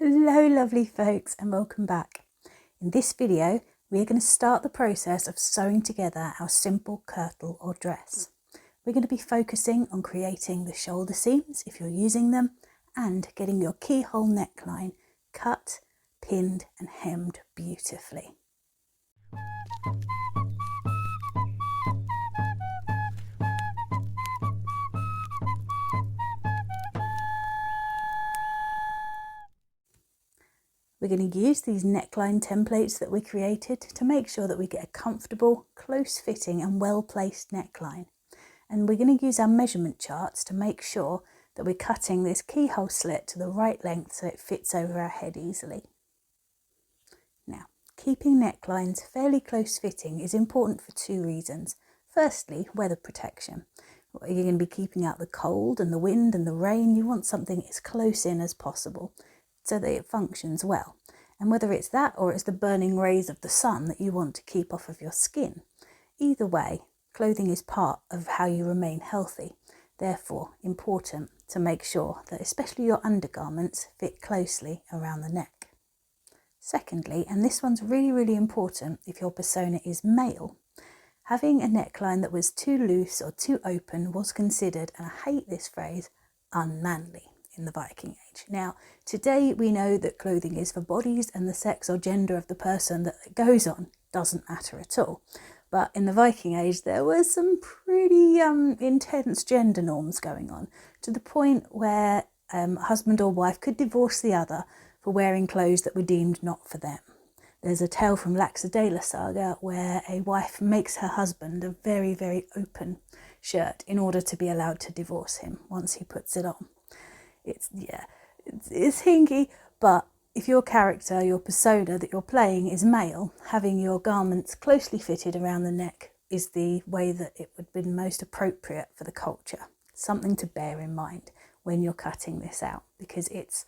Hello lovely folks and welcome back. In this video we are going to start the process of sewing together our simple kirtle or dress. We're going to be focusing on creating the shoulder seams if you're using them and getting your keyhole neckline cut, pinned and hemmed beautifully. We're going to use these neckline templates that we created to make sure that we get a comfortable, close-fitting and well-placed neckline. And we're going to use our measurement charts to make sure that we're cutting this keyhole slit to the right length so it fits over our head easily. Now, keeping necklines fairly close-fitting is important for two reasons. Firstly, weather protection. You're going to be keeping out the cold and the wind and the rain. You want something as close in as possible, so that it functions well. And whether it's that or it's the burning rays of the sun that you want to keep off of your skin, either way, clothing is part of how you remain healthy. Therefore, important to make sure that especially your undergarments fit closely around the neck. Secondly, and this one's really important if your persona is male, having a neckline that was too loose or too open was considered, and I hate this phrase, unmanly in the Viking age. Now, today we know that clothing is for bodies and the sex or gender of the person that it goes on doesn't matter at all. But in the Viking age, there were some pretty intense gender norms going on, to the point where husband or wife could divorce the other for wearing clothes that were deemed not for them. There's a tale from Laxdæla saga where a wife makes her husband a very open shirt in order to be allowed to divorce him once he puts it on. It's hinky, but if your character, your persona that you're playing is male, having your garments closely fitted around the neck is the way that it would be most appropriate for the culture. Something to bear in mind when you're cutting this out, because it's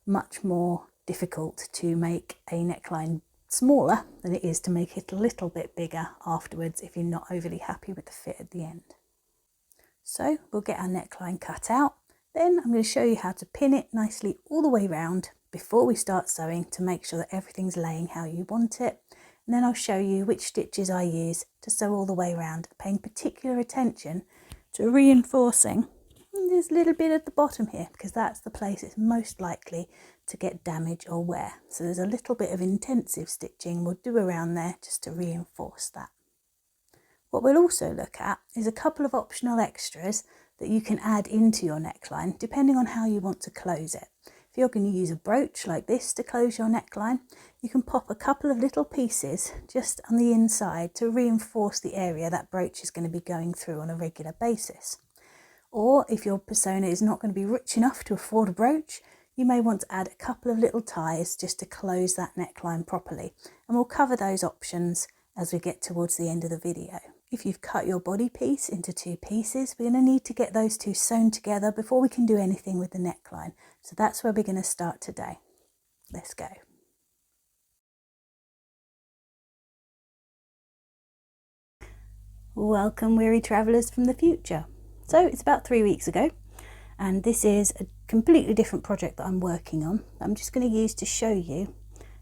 much more difficult to make a neckline smaller than it is to make it a little bit bigger afterwards if you're not overly happy with the fit at the end. So we'll get our neckline cut out. Then I'm going to show you how to pin it nicely all the way round before we start sewing to make sure that everything's laying how you want it. And then I'll show you which stitches I use to sew all the way around, paying particular attention to reinforcing this little bit at the bottom here, because that's the place it's most likely to get damage or wear. So there's a little bit of intensive stitching we'll do around there just to reinforce that. What we'll also look at is a couple of optional extras that you can add into your neckline depending on how you want to close it. If you're going to use a brooch like this to close your neckline, you can pop a couple of little pieces just on the inside to reinforce the area that brooch is going to be going through on a regular basis. Or if your persona is not going to be rich enough to afford a brooch, you may want to add a couple of little ties just to close that neckline properly, and we'll cover those options as we get towards the end of the video. If you've cut your body piece into two pieces, we're going to need to get those two sewn together before we can do anything with the neckline. So that's where we're going to start today. Let's go. Welcome, weary travellers from the future. So it's about 3 weeks ago, and this is a completely different project that I'm working on. I'm just going to use to show you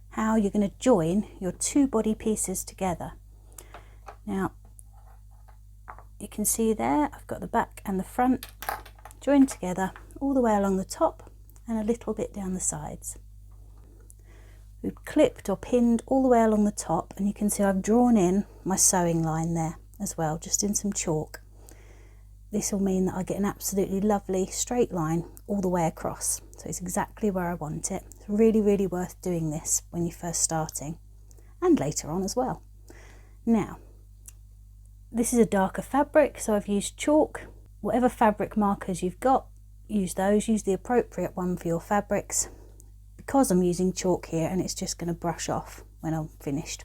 how you're going to join your two body pieces together. Now, you can see there, I've got the back and the front joined together all the way along the top and a little bit down the sides. We've clipped or pinned all the way along the top, and you can see I've drawn in my sewing line there as well, just in some chalk. This will mean that I get an absolutely lovely straight line all the way across. So it's exactly where I want it. It's really worth doing this when you're first starting and later on as well. Now, this is a darker fabric, so I've used chalk. Whatever fabric markers you've got, use those. Use the appropriate one for your fabrics. Because I'm using chalk here and it's just going to brush off when I'm finished.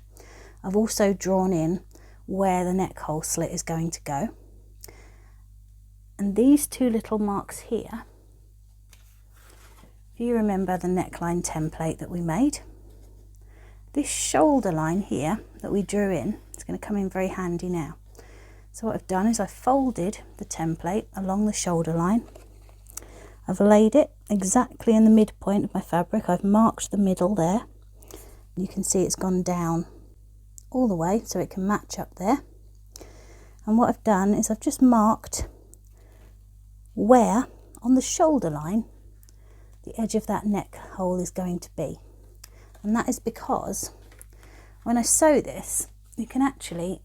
I've also drawn in where the neck hole slit is going to go. And these two little marks here, if you remember the neckline template that we made, this shoulder line here that we drew in, it's going to come in very handy now. So what I've done is I've folded the template along the shoulder line. I've laid it exactly in the midpoint of my fabric. I've marked the middle there. You can see it's gone down all the way so it can match up there. And what I've done is I've just marked where on the shoulder line the edge of that neck hole is going to be. And that is because when I sew this, you can actually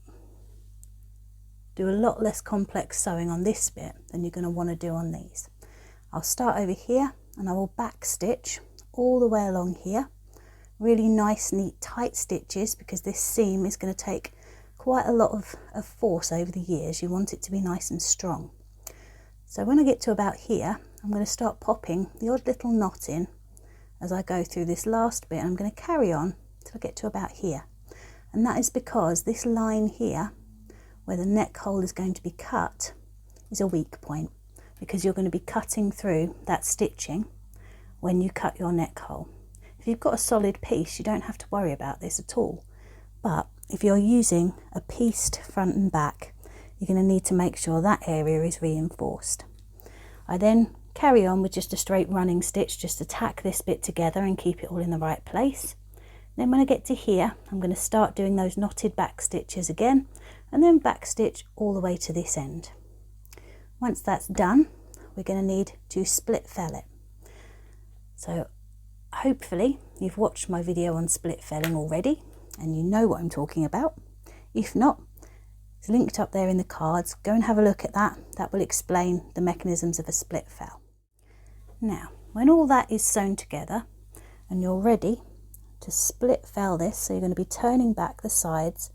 do a lot less complex sewing on this bit than you're going to want to do on these. I'll start over here and I will back stitch all the way along here. Really nice, neat, tight stitches, because this seam is going to take quite a lot of force over the years. You want it to be nice and strong. So when I get to about here, I'm going to start popping the odd little knot in as I go through this last bit. I'm going to carry on till I get to about here. And that is because this line here, where the neck hole is going to be cut, is a weak point, because you're going to be cutting through that stitching when you cut your neck hole. If you've got a solid piece, you don't have to worry about this at all. But if you're using a pieced front and back, you're going to need to make sure that area is reinforced. I then carry on with just a straight running stitch just to tack this bit together and keep it all in the right place. Then when I get to here, I'm going to start doing those knotted back stitches again, and then back stitch all the way to this end. Once that's done, we're going to need to split fell it. So hopefully you've watched my video on split felling already and you know what I'm talking about. If not, it's linked up there in the cards. Go and have a look at that. That will explain the mechanisms of a split fell. Now, when all that is sewn together and you're ready to split fell this, so you're going to be turning back the sides,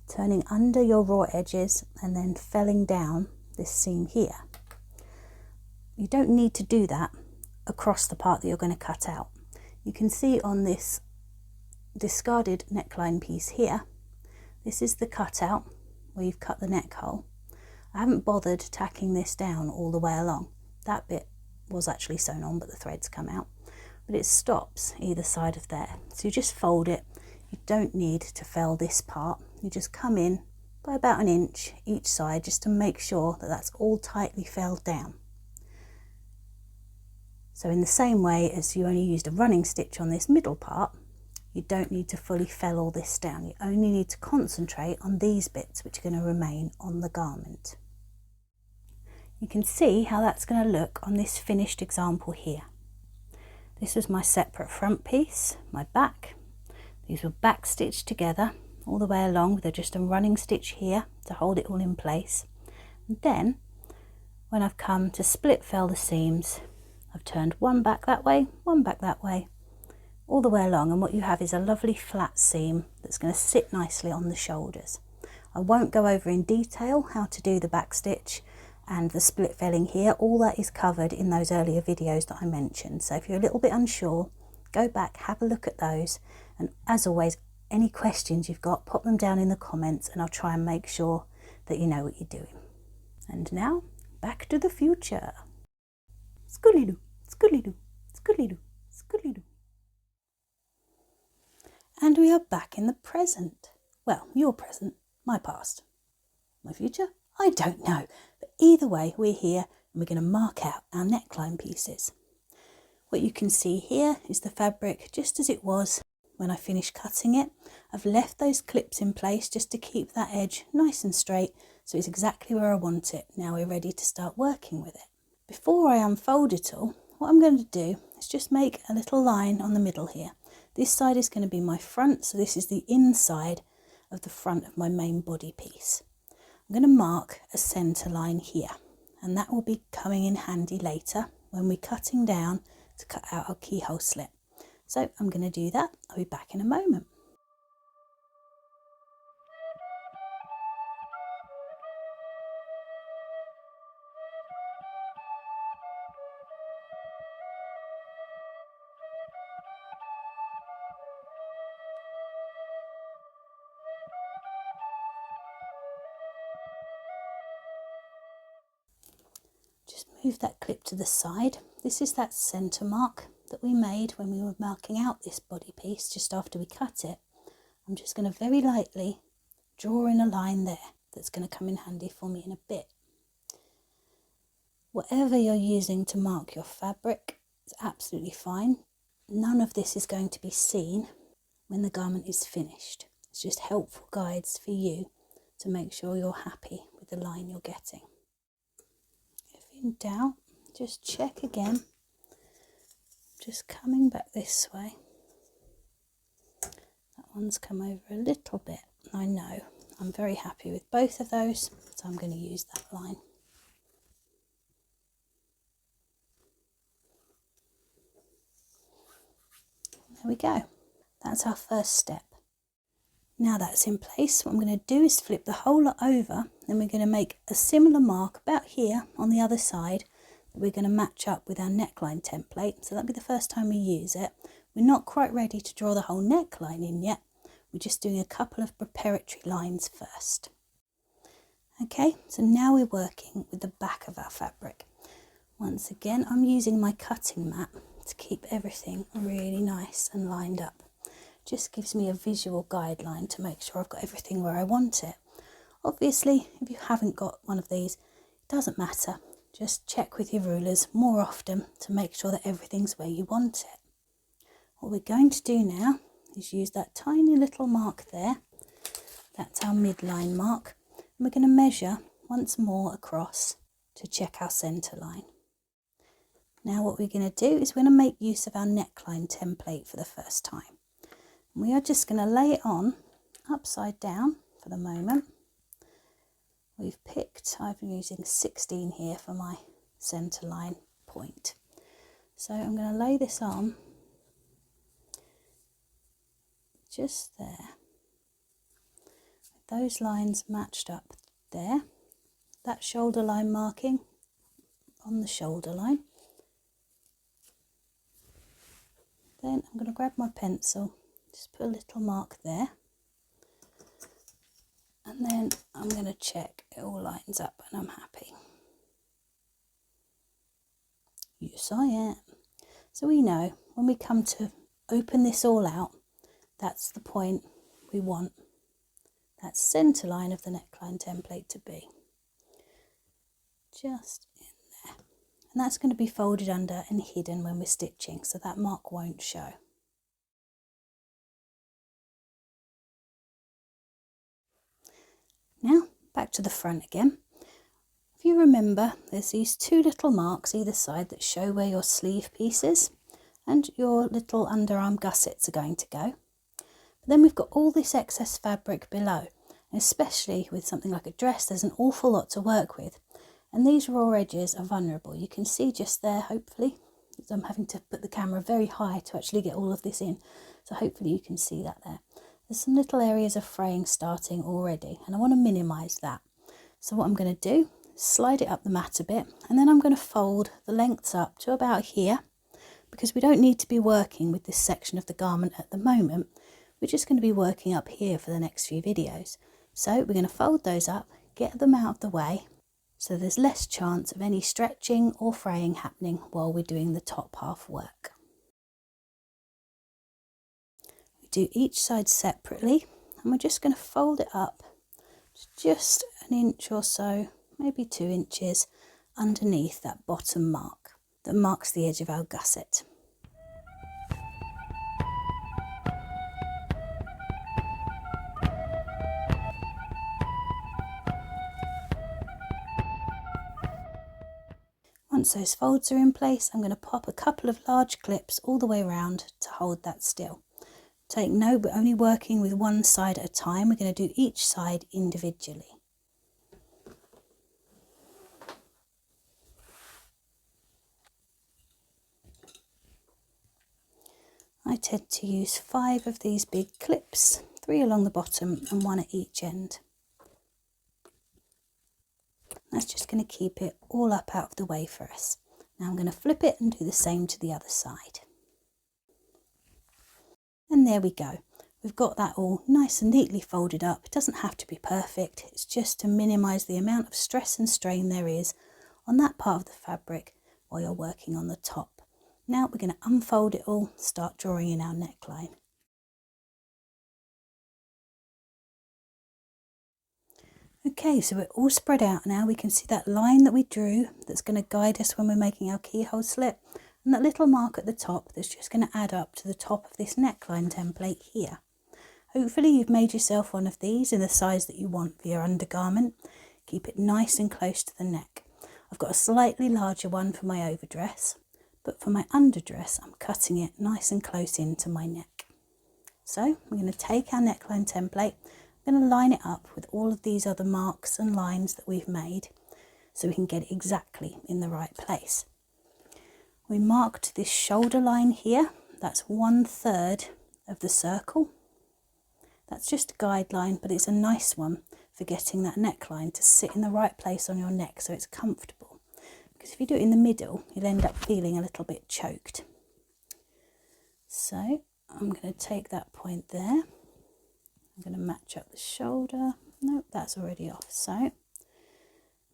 turning under your raw edges and then felling down this seam here. You don't need to do that across the part that you're going to cut out. You can see on this discarded neckline piece here, this is the cutout where you've cut the neck hole. I haven't bothered tacking this down all the way along. That bit was actually sewn on, but the threads come out. But it stops either side of there. So you just fold it. You don't need to fell this part. You just come in by about 1 inch each side just to make sure that that's all tightly felled down. So in the same way as you only used a running stitch on this middle part, you don't need to fully fell all this down. You only need to concentrate on these bits which are going to remain on the garment. You can see how that's going to look on this finished example here. This is my separate front piece, my back. These were back stitched together all the way along with just a running stitch here to hold it all in place. And then when I've come to split fell the seams, I've turned one back that way, one back that way, all the way along, and what you have is a lovely flat seam that's going to sit nicely on the shoulders. I won't go over in detail how to do the back stitch and the split felling here. All that is covered in those earlier videos that I mentioned. So if you're a little bit unsure, go back, have a look at those, and as always, any questions you've got, pop them down in the comments and I'll try and make sure that you know what you're doing. And now, back to the future. Scoodly-doo, scoodly-doo, scoodly-doo, scoodly-doo. And we are back in the present. Well, your present, my past. My future? I don't know. But either way, we're here and we're going to mark out our neckline pieces. What you can see here is the fabric just as it was when I finished cutting it. I've left those clips in place just to keep that edge nice and straight, so it's exactly where I want it. Now we're ready to start working with it. Before I unfold it all, what I'm going to do is just make a little line on the middle here. This side is going to be my front, so this is the inside of the front of my main body piece. I'm going to mark a centre line here, and that will be coming in handy later when we're cutting down to cut out our keyhole slit. So I'm going to do that. I'll be back in a moment. Just move that clip to the side. This is that centre mark that we made when we were marking out this body piece just after we cut it. I'm just going to very lightly draw in a line there that's going to come in handy for me in a bit. Whatever you're using to mark your fabric is absolutely fine. None of this is going to be seen when the garment is finished. It's just helpful guides for you to make sure you're happy with the line you're getting. If in doubt, just check again. Just coming back this way. That one's come over a little bit. I know. I'm very happy with both of those, so I'm going to use that line. There we go. That's our first step. Now that's in place, what I'm going to do is flip the whole lot over, then we're going to make a similar mark about here on the other side that we're going to match up with our neckline template. So that'll be the first time we use it. We're not quite ready to draw the whole neckline in yet. We're just doing a couple of preparatory lines first. Okay, so now we're working with the back of our fabric. Once again, I'm using my cutting mat to keep everything really nice and lined up. Just gives me a visual guideline to make sure I've got everything where I want it. Obviously, if you haven't got one of these, it doesn't matter. Just check with your rulers more often to make sure that everything's where you want it. What we're going to do now is use that tiny little mark there. That's our midline mark. And we're going to measure once more across to check our centre line. Now what we're going to do is we're going to make use of our neckline template for the first time. We are just going to lay it on upside down for the moment. We've picked, I'm using 16 here for my centre line point. So I'm going to lay this on just there. With those lines matched up there. That shoulder line marking on the shoulder line. Then I'm going to grab my pencil. Just put a little mark there, and then I'm going to check it all lines up and I'm happy. Yes, I am. So we know when we come to open this all out, that's the point we want that centre line of the neckline template to be. Just in there. And that's going to be folded under and hidden when we're stitching, so that mark won't show. Now back to the front again. If you remember, there's these two little marks either side that show where your sleeve pieces and your little underarm gussets are going to go. But then we've got all this excess fabric below, and especially with something like a dress, there's an awful lot to work with, and these raw edges are vulnerable. You can see just there, hopefully. I'm having to put the camera very high to actually get all of this in, so hopefully you can see that there. There's some little areas of fraying starting already, and I want to minimise that. So what I'm going to do is slide it up the mat a bit, and then I'm going to fold the lengths up to about here, because we don't need to be working with this section of the garment at the moment. We're just going to be working up here for the next few videos. So we're going to fold those up, get them out of the way, so there's less chance of any stretching or fraying happening while we're doing the top half work. Do each side separately, and we're just going to fold it up just an inch or so, maybe 2 inches underneath that bottom mark that marks the edge of our gusset. Once those folds are in place, I'm going to pop a couple of large clips all the way around to hold that still. Take note, we're only working with one side at a time. We're going to do each side individually. I tend to use 5 of these big clips, 3 along the bottom and 1 at each end. That's just going to keep it all up out of the way for us. Now I'm going to flip it and do the same to the other side. And there we go. We've got that all nice and neatly folded up. It doesn't have to be perfect. It's just to minimise the amount of stress and strain there is on that part of the fabric while you're working on the top. Now we're going to unfold it all, start drawing in our neckline. Okay, so we're all spread out now. We can see that line that we drew that's going to guide us when we're making our keyhole slit, and that little mark at the top that's just going to add up to the top of this neckline template here. Hopefully you've made yourself one of these in the size that you want for your undergarment. Keep it nice and close to the neck. I've got a slightly larger one for my overdress, but for my underdress I'm cutting it nice and close into my neck. So we're going to take our neckline template, I'm going to line it up with all of these other marks and lines that we've made so we can get it exactly in the right place. We marked this shoulder line here, that's 1/3 of the circle. That's just a guideline, but it's a nice one for getting that neckline to sit in the right place on your neck so it's comfortable. Because if you do it in the middle, you'll end up feeling a little bit choked. So I'm going to take that point there. I'm going to match up the shoulder. Nope, that's already off. So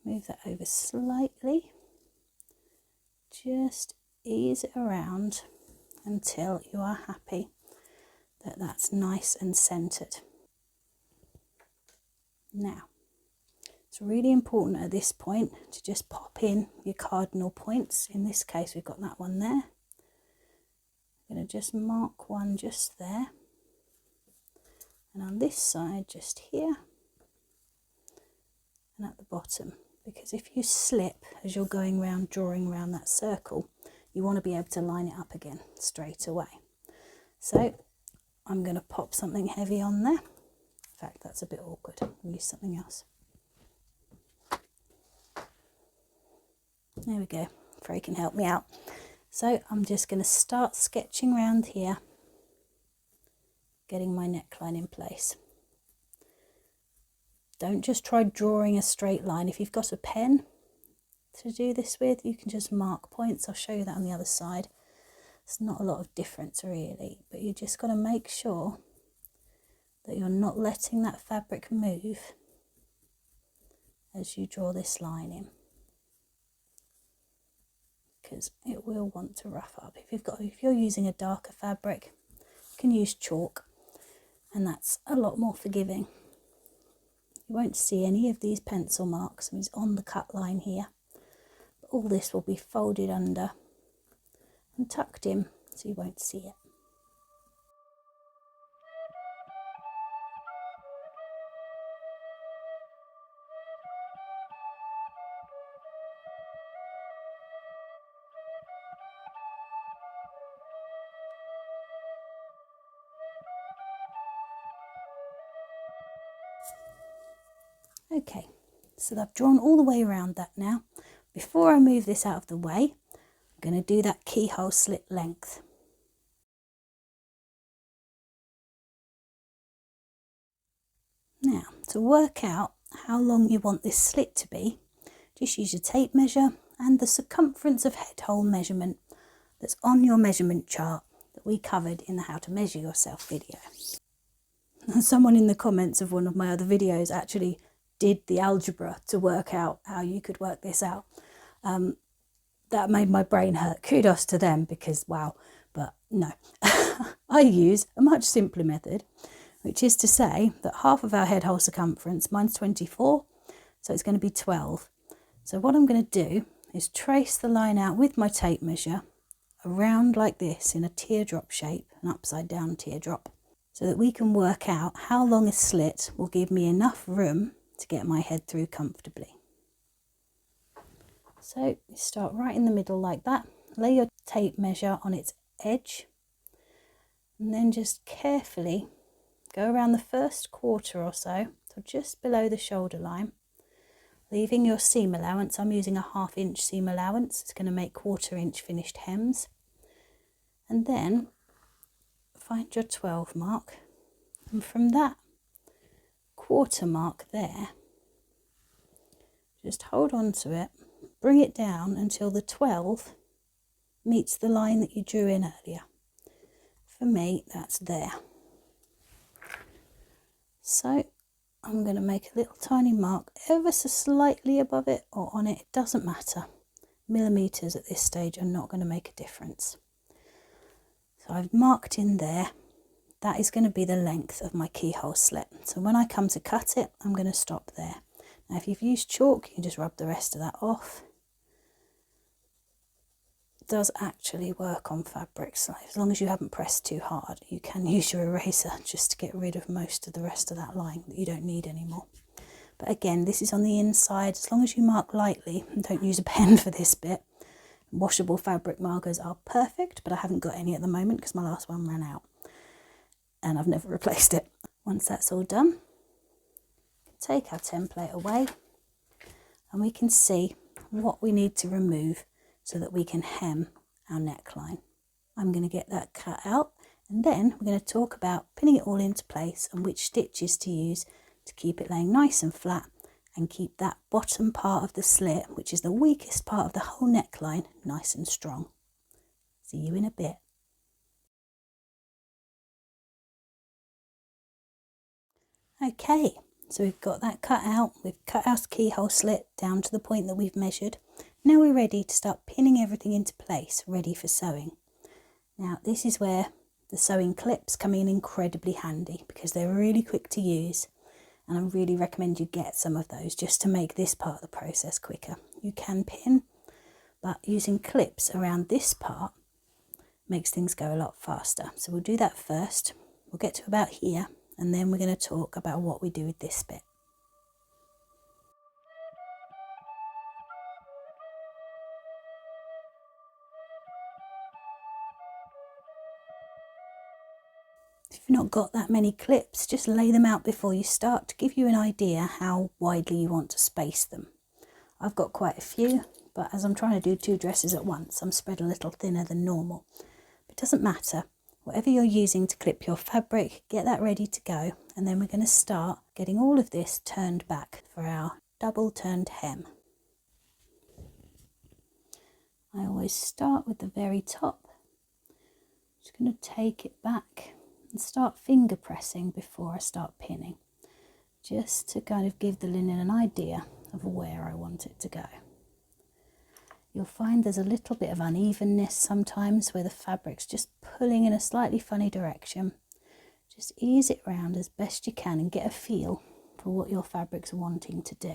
move that over slightly. Just ease it around until you are happy that that's nice and centered. Now, it's really important at this point to just pop in your cardinal points. In this case, we've got that one there. I'm going to just mark one just there. And on this side, just here. And at the bottom. Because if you slip as you're going round, drawing around that circle, you want to be able to line it up again straight away. So I'm going to pop something heavy on there. In fact, that's a bit awkward. I'll use something else. There we go. Frey can help me out. So I'm just going to start sketching around here, getting my neckline in place. Don't just try drawing a straight line. If you've got a pen to do this with, you can just mark points. I'll show you that on the other side. It's not a lot of difference really, but you just got to make sure that you're not letting that fabric move as you draw this line in, because it will want to rough up. If you're using a darker fabric, you can use chalk, and that's a lot more forgiving. You won't see any of these pencil marks. It's on the cut line here, but all this will be folded under and tucked in so you won't see it. Okay, so I've drawn all the way around that now. Before I move this out of the way, I'm going to do that keyhole slit length. Now, to work out how long you want this slit to be, just use your tape measure and the circumference of head hole measurement that's on your measurement chart that we covered in the How to Measure Yourself video. And someone in the comments of one of my other videos actually did the algebra to work out how you could work this out. That made my brain hurt. Kudos to them, because wow, but no. I use a much simpler method, which is to say that half of our head hole circumference, mine's 24, so it's going to be 12. So what I'm going to do is trace the line out with my tape measure around like this in a teardrop shape, an upside down teardrop, so that we can work out how long a slit will give me enough room to get my head through comfortably. So you start right in the middle like that, lay your tape measure on its edge, and then just carefully go around the first quarter or so, so just below the shoulder line, leaving your seam allowance. I'm using a 1/2 inch seam allowance. It's going to make 1/4 inch finished hems. And then find your 12 mark, and from that quarter mark there, just hold on to it, bring it down until the 12 meets the line that you drew in earlier. For me, that's there. So I'm going to make a little tiny mark ever so slightly above it or on it, it doesn't matter. Millimeters at this stage are not going to make a difference. So I've marked in there. That is going to be the length of my keyhole slit. So when I come to cut it, I'm going to stop there. Now if you've used chalk, you can just rub the rest of that off. It does actually work on fabrics. As long as you haven't pressed too hard, you can use your eraser just to get rid of most of the rest of that line that you don't need anymore. But again, this is on the inside. As long as you mark lightly and don't use a pen for this bit, washable fabric markers are perfect, but I haven't got any at the moment because my last one ran out and I've never replaced it. Once that's all done, take our template away and we can see what we need to remove so that we can hem our neckline. I'm going to get that cut out, and then we're going to talk about pinning it all into place and which stitches to use to keep it laying nice and flat and keep that bottom part of the slit, which is the weakest part of the whole neckline, nice and strong. See you in a bit. Okay, so we've got that cut out. We've cut our keyhole slit down to the point that we've measured. Now we're ready to start pinning everything into place, ready for sewing. Now this is where the sewing clips come in incredibly handy because they're really quick to use, and I really recommend you get some of those just to make this part of the process quicker. You can pin, but using clips around this part makes things go a lot faster. So we'll do that first. We'll get to about here, and then we're going to talk about what we do with this bit. If you've not got that many clips, just lay them out before you start to give you an idea how widely you want to space them. I've got quite a few, but as I'm trying to do 2 dresses at once, I'm spread a little thinner than normal. It doesn't matter. Whatever you're using to clip your fabric, get that ready to go, and then we're going to start getting all of this turned back for our double turned hem. I always start with the very top. Just going to take it back and start finger pressing before I start pinning, just to kind of give the linen an idea of where I want it to go. You'll find there's a little bit of unevenness sometimes where the fabric's just pulling in a slightly funny direction. Just ease it round as best you can and get a feel for what your fabric's wanting to do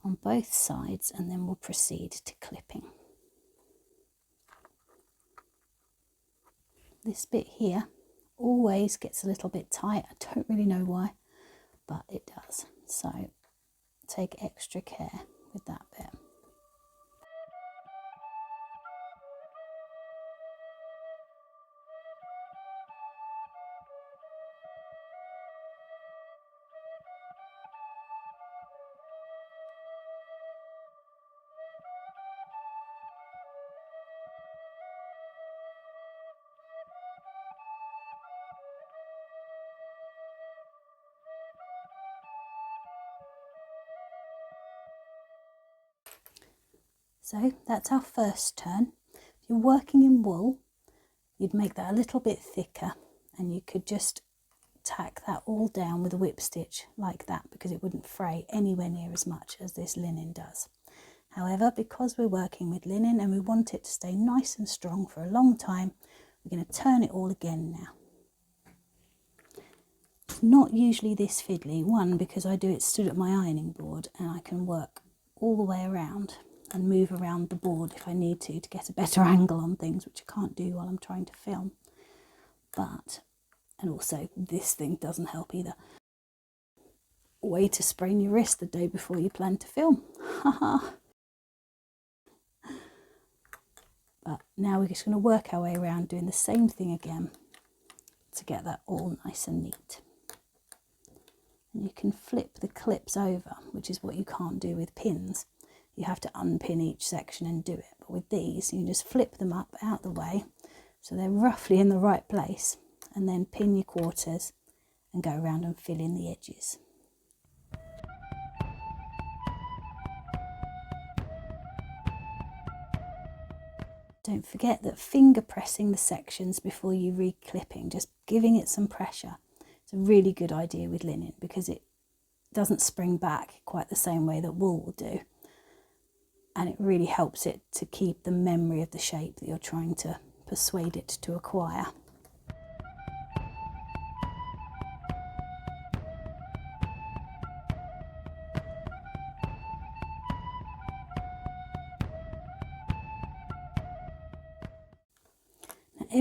on both sides, and then we'll proceed to clipping. This bit here always gets a little bit tight. I don't really know why, but it does. So take extra care with that bit. So that's our first turn. If you're working in wool, you'd make that a little bit thicker, and you could just tack that all down with a whip stitch like that, because it wouldn't fray anywhere near as much as this linen does. However, because we're working with linen and we want it to stay nice and strong for a long time, we're going to turn it all again now. It's not usually this fiddly, one because I do it stood at my ironing board and I can work all the way around and move around the board if I need to get a better angle on things, which I can't do while I'm trying to film. And also this thing doesn't help either. Way to sprain your wrist the day before you plan to film. But now we're just going to work our way around doing the same thing again to get that all nice and neat. And you can flip the clips over, which is what you can't do with pins. You have to unpin each section and do it. But with these, you can just flip them up out the way so they're roughly in the right place, and then pin your quarters and go around and fill in the edges. Don't forget that finger pressing the sections before you re-clipping, just giving it some pressure, it's a really good idea with linen because it doesn't spring back quite the same way that wool will do. And it really helps it to keep the memory of the shape that you're trying to persuade it to acquire.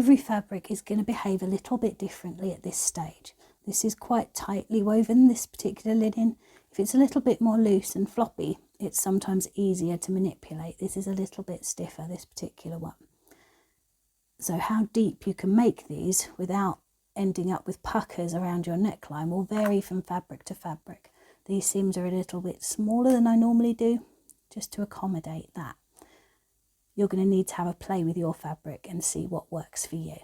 every fabric is going to behave a little bit differently at this stage. This is quite tightly woven, this particular linen. If it's a little bit more loose and floppy, it's sometimes easier to manipulate. This is a little bit stiffer, this particular one. So how deep you can make these without ending up with puckers around your neckline will vary from fabric to fabric. These seams are a little bit smaller than I normally do, just to accommodate that. You're going to need to have a play with your fabric and see what works for you.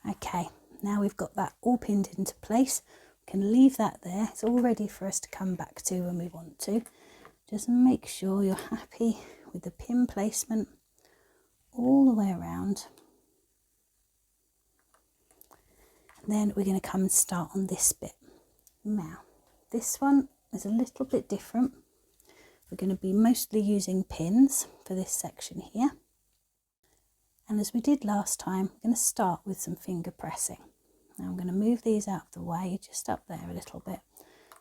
Okay, now we've got that all pinned into place, we can leave that there. It's all ready for us to come back to when we want to. Just make sure you're happy with the pin placement all the way around. And then we're going to come and start on this bit. Now, this one is a little bit different. We're going to be mostly using pins for this section here. And as we did last time, I'm going to start with some finger pressing. Now I'm going to move these out of the way, just up there a little bit,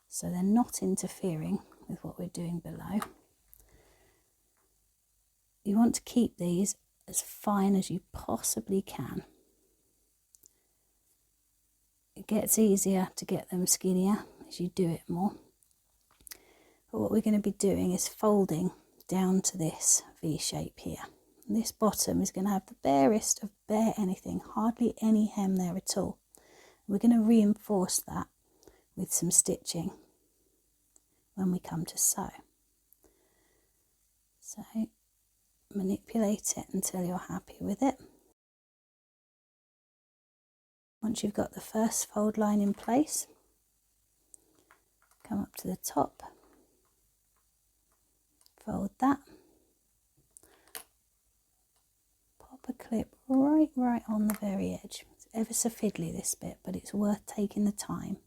so they're not interfering with what we're doing below. You want to keep these as fine as you possibly can. It gets easier to get them skinnier as you do it more. But what we're going to be doing is folding down to this V shape here. And this bottom is going to have the barest of bare anything, hardly any hem there at all. We're going to reinforce that with some stitching when we come to sew. So manipulate it until you're happy with it. Once you've got the first fold line in place, come up to the top, fold that. A clip right on the very edge. It's ever so fiddly this bit, but it's worth taking the time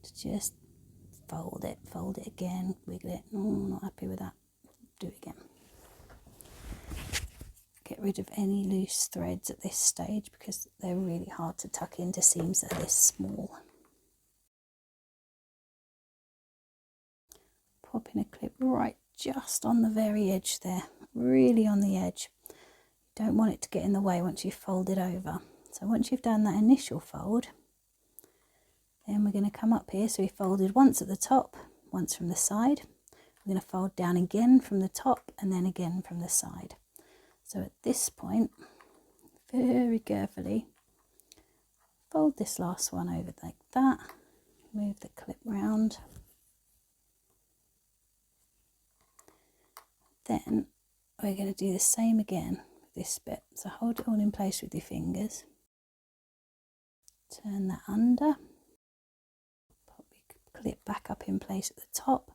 to just fold it again, wiggle it. Oh, not happy with that. Do it again. Get rid of any loose threads at this stage because they're really hard to tuck into seams that are this small. Pop in a clip right just on the very edge there, really on the edge. Don't want it to get in the way once you've folded over. So once you've done that initial fold, then we're going to come up here. So we folded once at the top, once from the side. We're going to fold down again from the top and then again from the side. So at this point, very carefully, fold this last one over like that. Move the clip round. Then we're going to do the same again. This bit, so hold it all in place with your fingers, turn that under, pop your clip back up in place at the top,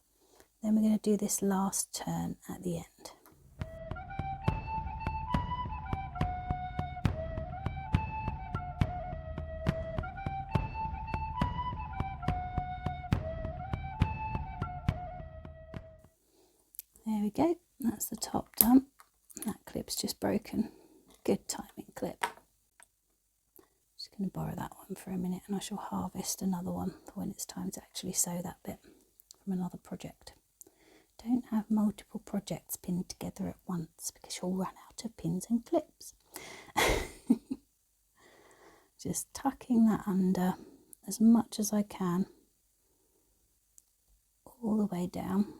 then we're going to do this last turn at the end. There we go, that's the top done. That clip's just broken. Good timing clip. Just going to borrow that one for a minute and I shall harvest another one for when it's time to actually sew that bit from another project. Don't have multiple projects pinned together at once because you'll run out of pins and clips. Just tucking that under as much as I can all the way down.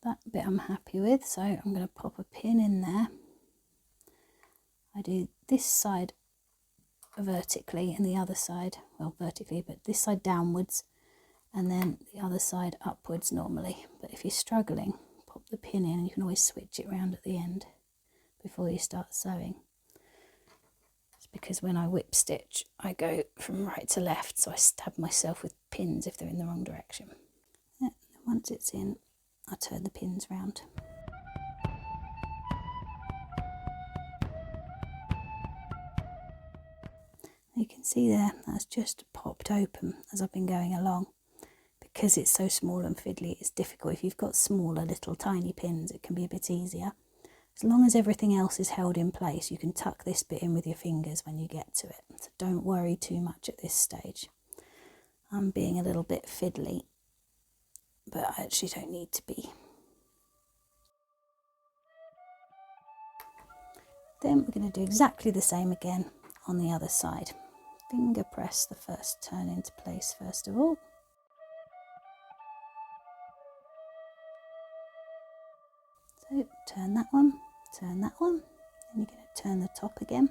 That bit I'm happy with, so I'm going to pop a pin in there. I do this side vertically and the other side, well vertically, but this side downwards and then the other side upwards normally. But if you're struggling, pop the pin in and you can always switch it around at the end before you start sewing. It's because when I whip stitch, I go from right to left, so I stab myself with pins if they're in the wrong direction. Yeah, once it's in, I turn the pins round. You can see there, that's just popped open as I've been going along. Because it's so small and fiddly, it's difficult. If you've got smaller little tiny pins, it can be a bit easier. As long as everything else is held in place, you can tuck this bit in with your fingers when you get to it. So don't worry too much at this stage. I'm being a little bit fiddly, but I actually don't need to be. Then we're going to do exactly the same again on the other side. Finger press the first turn into place first of all. So turn that one, then you're going to turn the top again.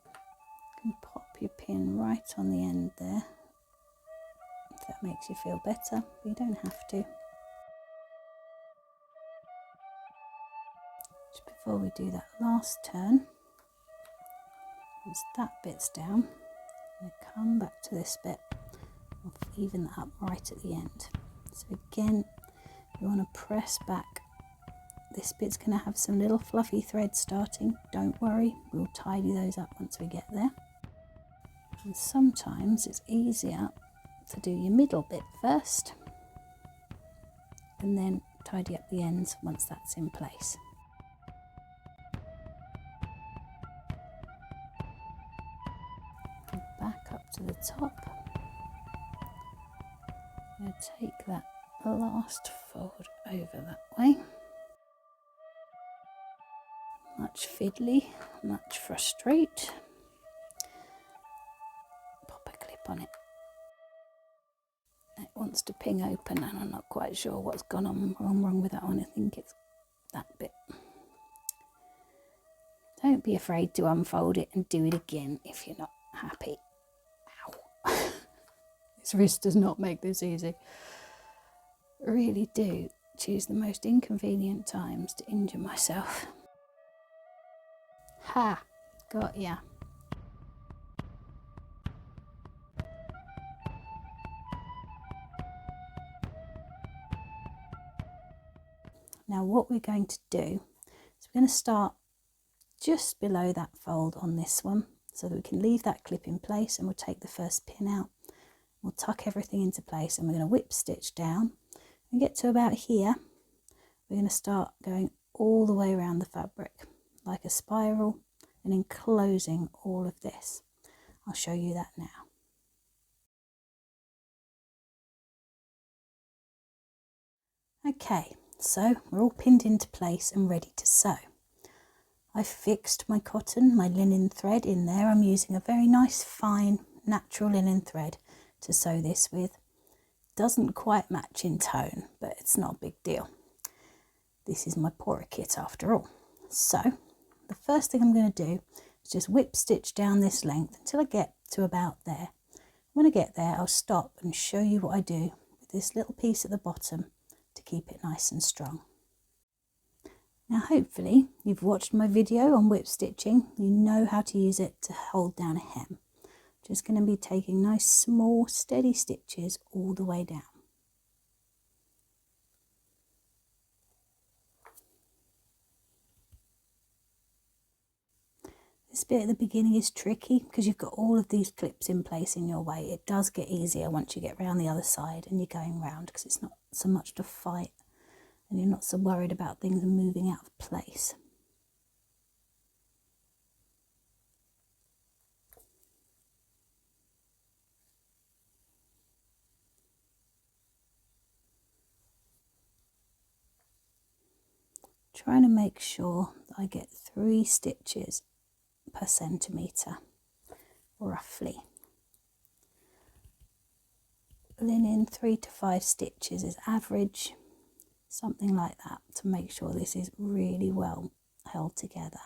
You can pop your pin right on the end there, if that makes you feel better, but you don't have to. Just before we do that last turn, once that bit's down, I'm going to come back to this bit, I'll even that up right at the end. So again, you want to press back. This bit's going to have some little fluffy threads starting, don't worry, we'll tidy those up once we get there. And sometimes it's easier to do your middle bit first and then tidy up the ends once that's in place. And back up to the top. I'm going to take that last fold over that way. Much fiddly, much frustrate. Pop a clip on it. It wants to ping open and I'm not quite sure what's gone on wrong with that one. I think it's that bit. Don't be afraid to unfold it and do it again if you're not happy. Ow. This wrist does not make this easy. Really do choose the most inconvenient times to injure myself. Ha! Got ya. Now what we're going to do is we're going to start just below that fold on this one so that we can leave that clip in place, and we'll take the first pin out. We'll tuck everything into place and we're going to whip stitch down. When we get to about here, we're going to start going all the way around the fabric like a spiral and enclosing all of this. I'll show you that now. Okay, so we're all pinned into place and ready to sew. I've fixed my cotton, my linen thread in there. I'm using a very nice fine natural linen thread to sew this with. Doesn't quite match in tone, but it's not a big deal. This is my poorer kit after all. So the first thing I'm going to do is just whip stitch down this length until I get to about there. When I get there, I'll stop and show you what I do with this little piece at the bottom to keep it nice and strong. Now hopefully you've watched my video on whip stitching. You know how to use it to hold down a hem. Just going to be taking nice small steady stitches all the way down. This bit at the beginning is tricky because you've got all of these clips in place in your way. It does get easier once you get round the other side and you're going round, because it's not so much to fight and you're not so worried about things moving out of place. Trying to make sure that I get 3 stitches per centimetre, roughly. Linen 3 to 5 stitches is average, something like that, to make sure this is really well held together.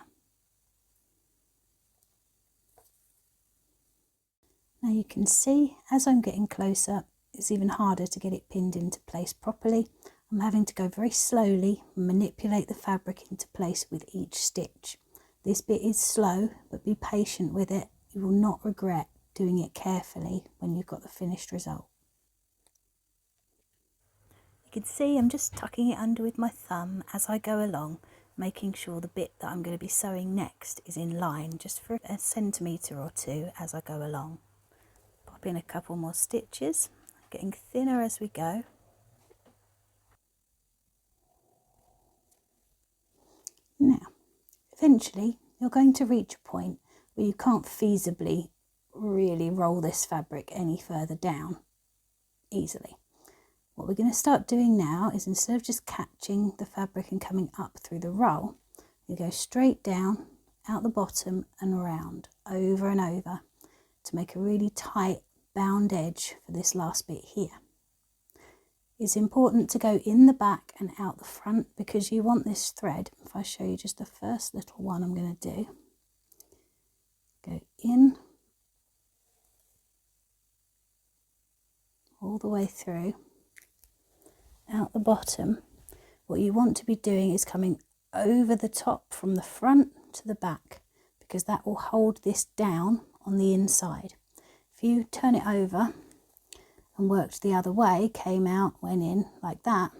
Now you can see as I'm getting closer, it's even harder to get it pinned into place properly. I'm having to go very slowly and manipulate the fabric into place with each stitch. This bit is slow, but be patient with it. You will not regret doing it carefully when you've got the finished result. You can see I'm just tucking it under with my thumb as I go along, making sure the bit that I'm going to be sewing next is in line, just for a centimetre or two as I go along. Pop in a couple more stitches, getting thinner as we go. Now, eventually you're going to reach a point where you can't feasibly really roll this fabric any further down easily. What we're going to start doing now is, instead of just catching the fabric and coming up through the roll, you go straight down, out the bottom and around, over and over, to make a really tight bound edge for this last bit here. It's important to go in the back and out the front, because you want this thread, if I show you just the first little one I'm going to do, go in all the way through, out the bottom. What you want to be doing is coming over the top from the front to the back, because that will hold this down on the inside. If you turn it over and worked the other way, came out, went in like that,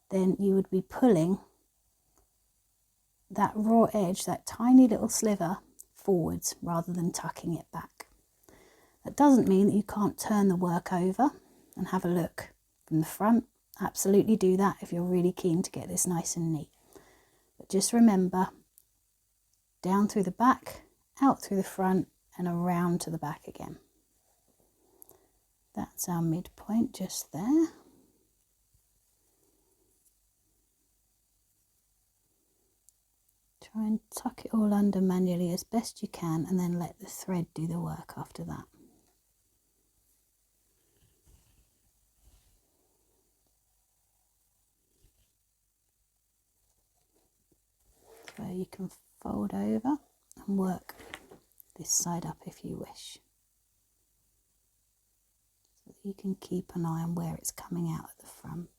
then you would be pulling that raw edge, that tiny little sliver, forwards rather than tucking it back. That doesn't mean that you can't turn the work over and have a look from the front. Absolutely do that if you're really keen to get this nice and neat. But just remember, down through the back, out through the front and around to the back again. That's our midpoint just there. Try and tuck it all under manually as best you can, and then let the thread do the work after that. So you can fold over and work this side up if you wish, so that you can keep an eye on where it's coming out at the front.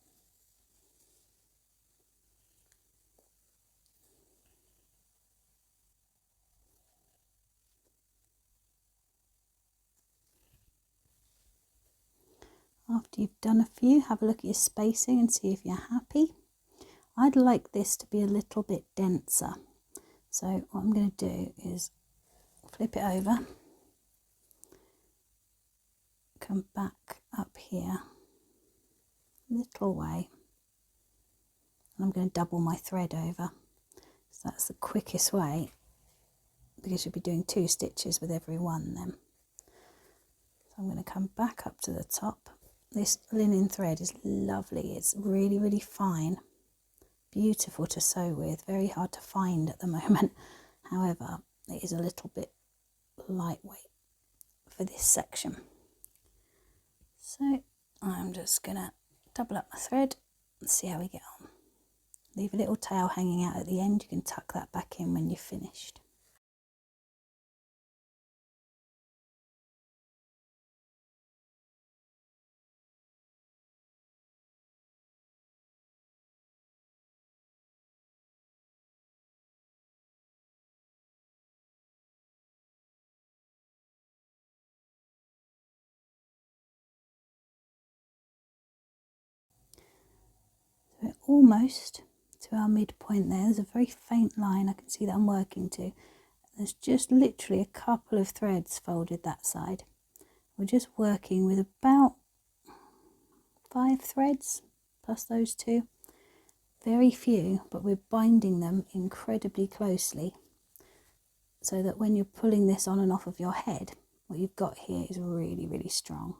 After you've done a few, have a look at your spacing and see if you're happy. I'd like this to be a little bit denser, so what I'm going to do is flip it over, come back up here a little way, and I'm going to double my thread over. So that's the quickest way, because you'll be doing 2 stitches with every one then. So I'm going to come back up to the top. This linen thread is lovely. It's really, really fine, beautiful to sew with, very hard to find at the moment. However, it is a little bit lightweight for this section. So I'm just going to double up my thread and see how we get on. Leave a little tail hanging out at the end. You can tuck that back in when you're finished. So we're almost to our midpoint there. There's a very faint line I can see that I'm working to. There's just literally a couple of threads folded that side. We're just working with about 5 threads plus those 2. Very few, but we're binding them incredibly closely, so that when you're pulling this on and off of your head, what you've got here is really, really strong.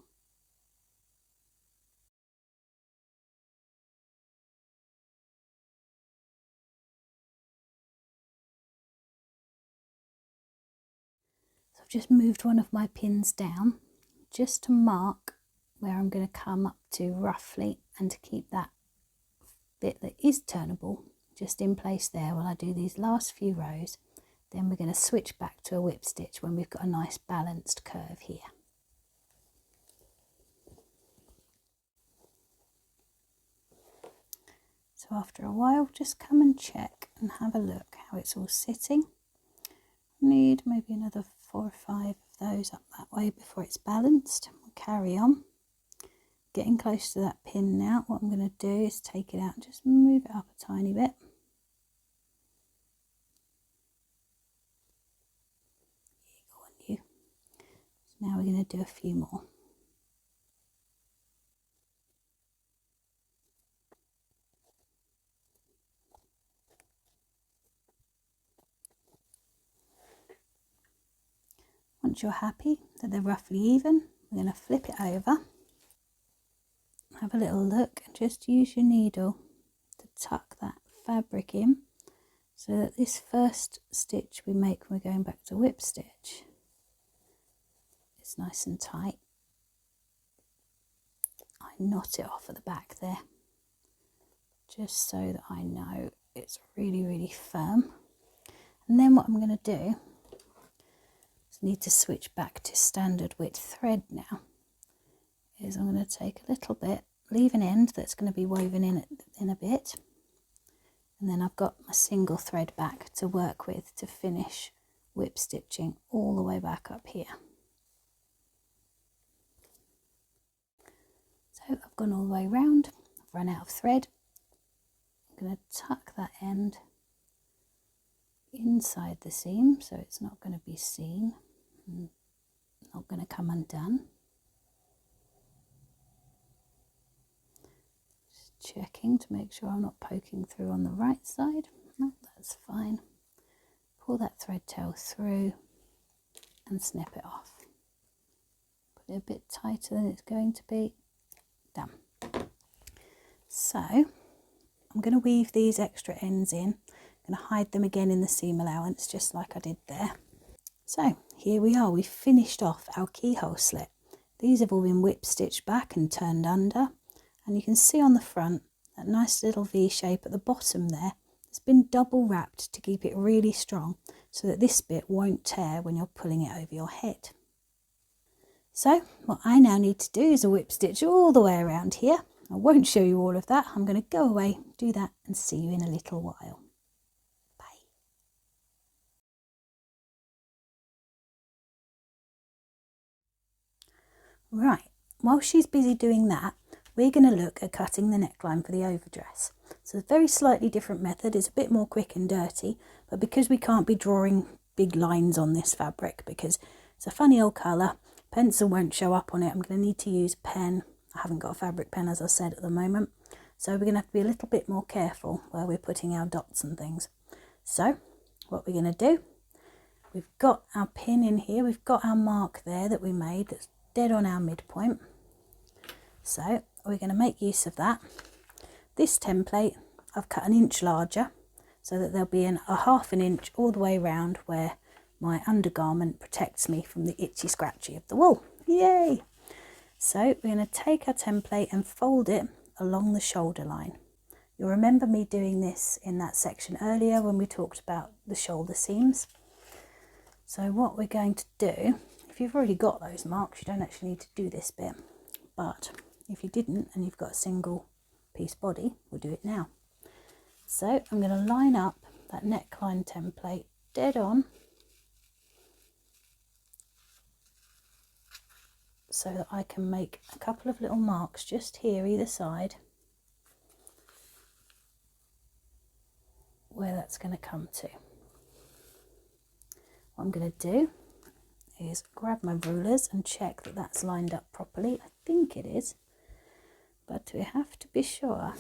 So I've just moved one of my pins down just to mark where I'm going to come up to roughly, and to keep that bit that is turnable just in place there while I do these last few rows. Then we're going to switch back to a whip stitch when we've got a nice balanced curve here. So after a while, just come and check and have a look how it's all sitting. Need maybe another 4 or 5 of those up that way before it's balanced. We'll carry on. Getting close to that pin now. What I'm going to do is take it out and just move it up a tiny bit. So now we're going to do a few more. Once you're happy that they're roughly even, we're going to flip it over, have a little look, and just use your needle to tuck that fabric in so that this first stitch we make when we're going back to whip stitch is nice and tight. I knot it off at the back there just so that I know it's really firm. And then what I'm going to do is need to switch back to standard width thread now. Is I'm going to take a little bit, leave an end that's going to be woven in a bit, and then I've got my single thread back to work with to finish whip stitching all the way back up here. So I've gone all the way round, I've run out of thread. I'm going to tuck that end inside the seam so it's not going to be seen and not going to come undone. Just checking to make sure I'm not poking through on the right side. No, that's fine. Pull that thread tail through and snip it off. Put it a bit tighter than it's going to be. Done. So I'm going to weave these extra ends in. I'm going to hide them again in the seam allowance just like I did there. So here we are, we've finished off our keyhole slit. These have all been whip stitched back and turned under, and you can see on the front that nice little V shape at the bottom there. It's been double wrapped to keep it really strong so that this bit won't tear when you're pulling it over your head. So what I now need to do is a whip stitch all the way around here. I won't show you all of that. I'm going to go away, do that, and see you in a little while. Bye. Right, while she's busy doing that, we're going to look at cutting the neckline for the overdress. So it's a very slightly different method. It's a bit more quick and dirty, but because we can't be drawing big lines on this fabric because it's a funny old colour, pencil won't show up on it. I'm going to need to use a pen. I haven't got a fabric pen, as I said, at the moment. So we're going to have to be a little bit more careful where we're putting our dots and things. So what we're going to do, we've got our pin in here. We've got our mark there that we made that's dead on our midpoint. So we're going to make use of that. This template I've cut 1 inch larger so that there'll be a 1/2 inch all the way around where my undergarment protects me from the itchy scratchy of the wool. Yay! So we're going to take our template and fold it along the shoulder line. You'll remember me doing this in that section earlier when we talked about the shoulder seams. So what we're going to do, if you've already got those marks, you don't actually need to do this bit, but if you didn't and you've got a single piece body, we'll do it now. So I'm going to line up that neckline template dead on so that I can make a couple of little marks just here either side where that's going to come to. What I'm going to do is grab my rulers and check that that's lined up properly. I think it is, but we have to be sure.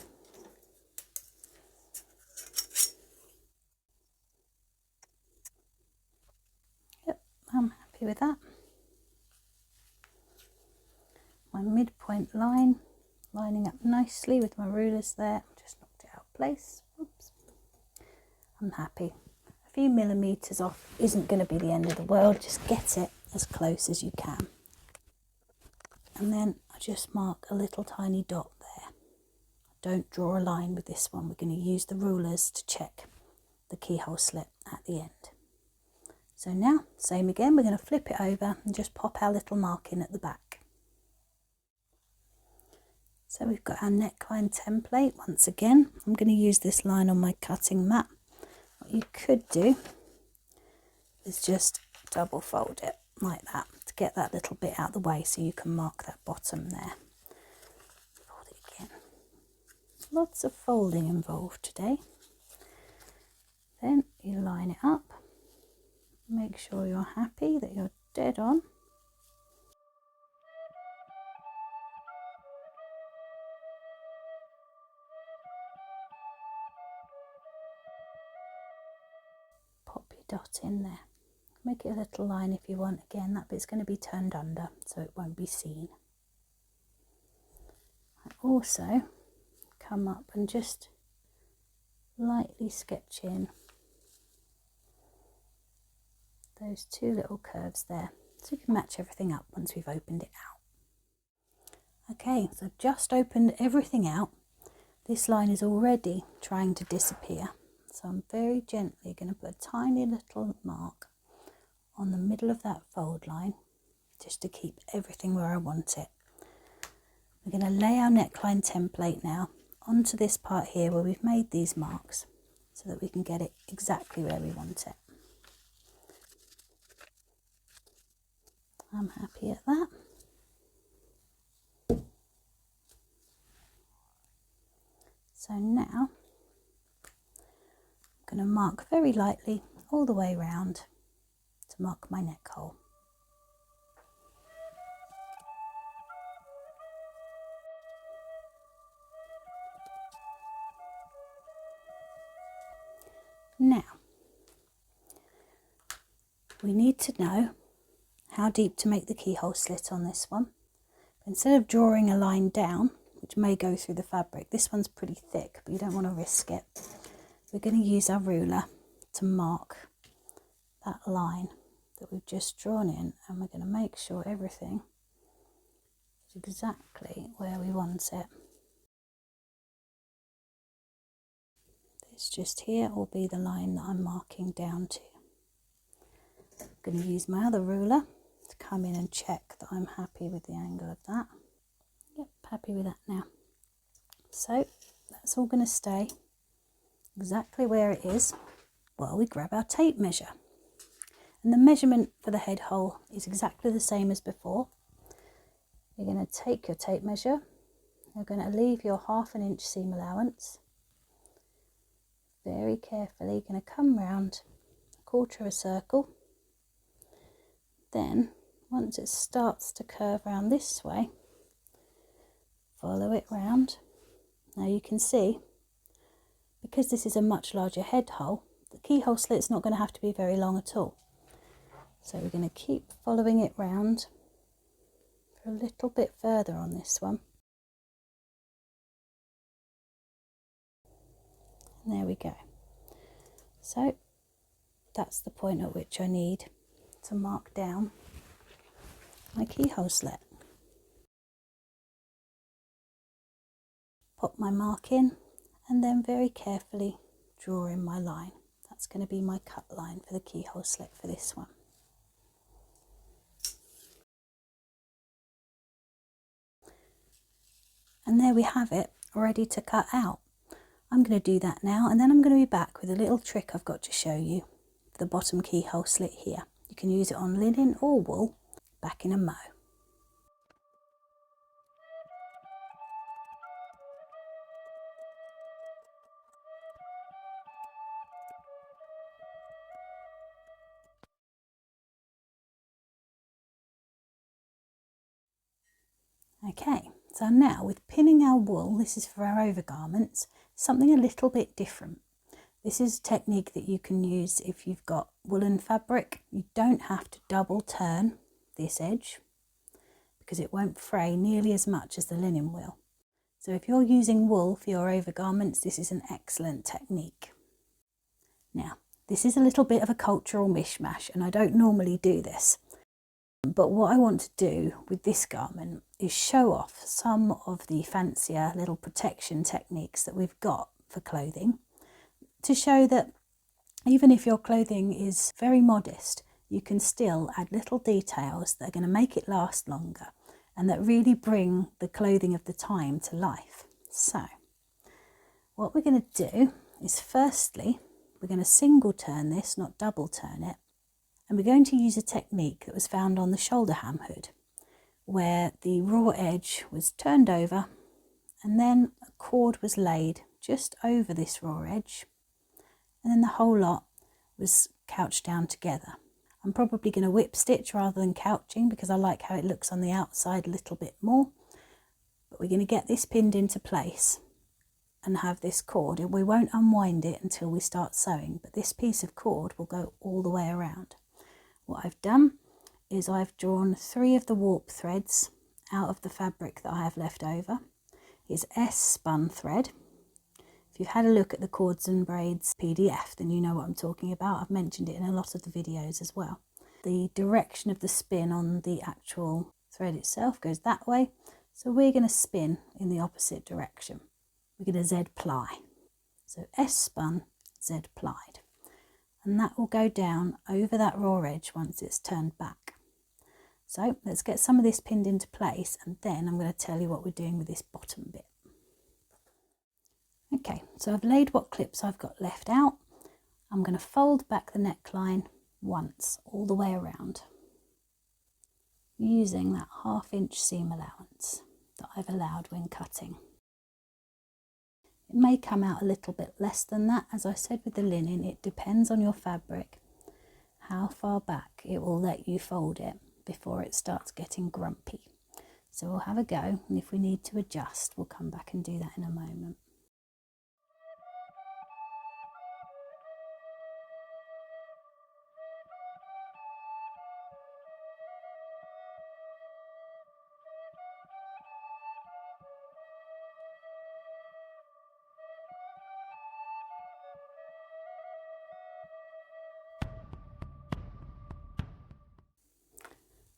Yep, I'm happy with that. My midpoint line lining up nicely with my rulers there. Just knocked it out of place. Oops. I'm happy. A few millimeters off isn't going to be the end of the world. Just get it as close as you can. And then I just mark a little tiny dot there. Don't draw a line with this one. We're going to use the rulers to check the keyhole slit at the end. So now, same again, we're going to flip it over and just pop our little mark in at the back. So we've got our neckline template. Once again, I'm going to use this line on my cutting mat. What you could do is just double fold it like that to get that little bit out of the way so you can mark that bottom there. Fold it again. Lots of folding involved today. Then you line it up. Make sure you're happy that you're dead on. pop your dot in there. Make it a little line if you want. Again, that bit's going to be turned under so it won't be seen. I also come up and just lightly sketch in those two little curves there so you can match everything up once we've opened it out. Okay, so I've just opened everything out. This line is already trying to disappear, so I'm very gently going to put a tiny little mark on the middle of that fold line just to keep everything where I want it. We're going to lay our neckline template now onto this part here where we've made these marks so that we can get it exactly where we want it. I'm happy at that. So now I'm going to mark very lightly all the way around to mark my neck hole. Now we need to know how deep to make the keyhole slit on this one. Instead of drawing a line down, which may go through the fabric, this one's pretty thick, but you don't want to risk it. We're going to use our ruler to mark that line that we've just drawn in, and we're going to make sure everything is exactly where we want it. This just here will be the line that I'm marking down to. I'm going to use my other ruler to come in and check that I'm happy with the angle of that. Yep, happy with that now. So that's all going to stay exactly where it is while we grab our tape measure. And the measurement for the head hole is exactly the same as before. You're going to take your tape measure, you're going to leave your 1/2 inch seam allowance. Very carefully, you're going to come round a 1/4 of a circle. Then, once it starts to curve round this way, follow it round. Now you can see, because this is a much larger head hole, the keyhole slit's not going to have to be very long at all. So we're going to keep following it round for a little bit further on this one. And there we go. So that's the point at which I need to mark down my keyhole slit. Pop my mark in and then very carefully draw in my line. That's going to be my cut line for the keyhole slit for this one. And there we have it, ready to cut out. I'm going to do that now, and then I'm going to be back with a little trick I've got to show you for the bottom keyhole slit here. You can use it on linen or wool, back in a mo. Okay, so now with pinning our wool, this is for our overgarments, something a little bit different. This is a technique that you can use if you've got woolen fabric. You don't have to double turn this edge because it won't fray nearly as much as the linen will. So if you're using wool for your overgarments, this is an excellent technique. Now, this is a little bit of a cultural mishmash, and I don't normally do this. But what I want to do with this garment is show off some of the fancier little protection techniques that we've got for clothing, to show that even if your clothing is very modest, you can still add little details that are going to make it last longer and that really bring the clothing of the time to life. So what we're going to do is, firstly, we're going to single turn this, not double turn it. And we're going to use a technique that was found on the shoulder ham hood, where the raw edge was turned over and then a cord was laid just over this raw edge, and then the whole lot was couched down together. I'm probably going to whip stitch rather than couching because I like how it looks on the outside a little bit more, but we're going to get this pinned into place and have this cord, and we won't unwind it until we start sewing, but this piece of cord will go all the way around. What I've done is I've drawn 3 of the warp threads out of the fabric that I have left over. It's S spun thread. If you've had a look at the Cords and Braids PDF, then you know what I'm talking about. I've mentioned it in a lot of the videos as well. The direction of the spin on the actual thread itself goes that way, so we're going to spin in the opposite direction. We're going to Z ply. So S spun, Z plied. And that will go down over that raw edge once it's turned back. So let's get some of this pinned into place, and then I'm going to tell you what we're doing with this bottom bit. Okay, so I've laid what clips I've got left out. I'm going to fold back the neckline once all the way around, using that 1/2 inch seam allowance that I've allowed when cutting. It may come out a little bit less than that. As I said with the linen, it depends on your fabric, how far back it will let you fold it before it starts getting grumpy. So we'll have a go, and if we need to adjust, we'll come back and do that in a moment.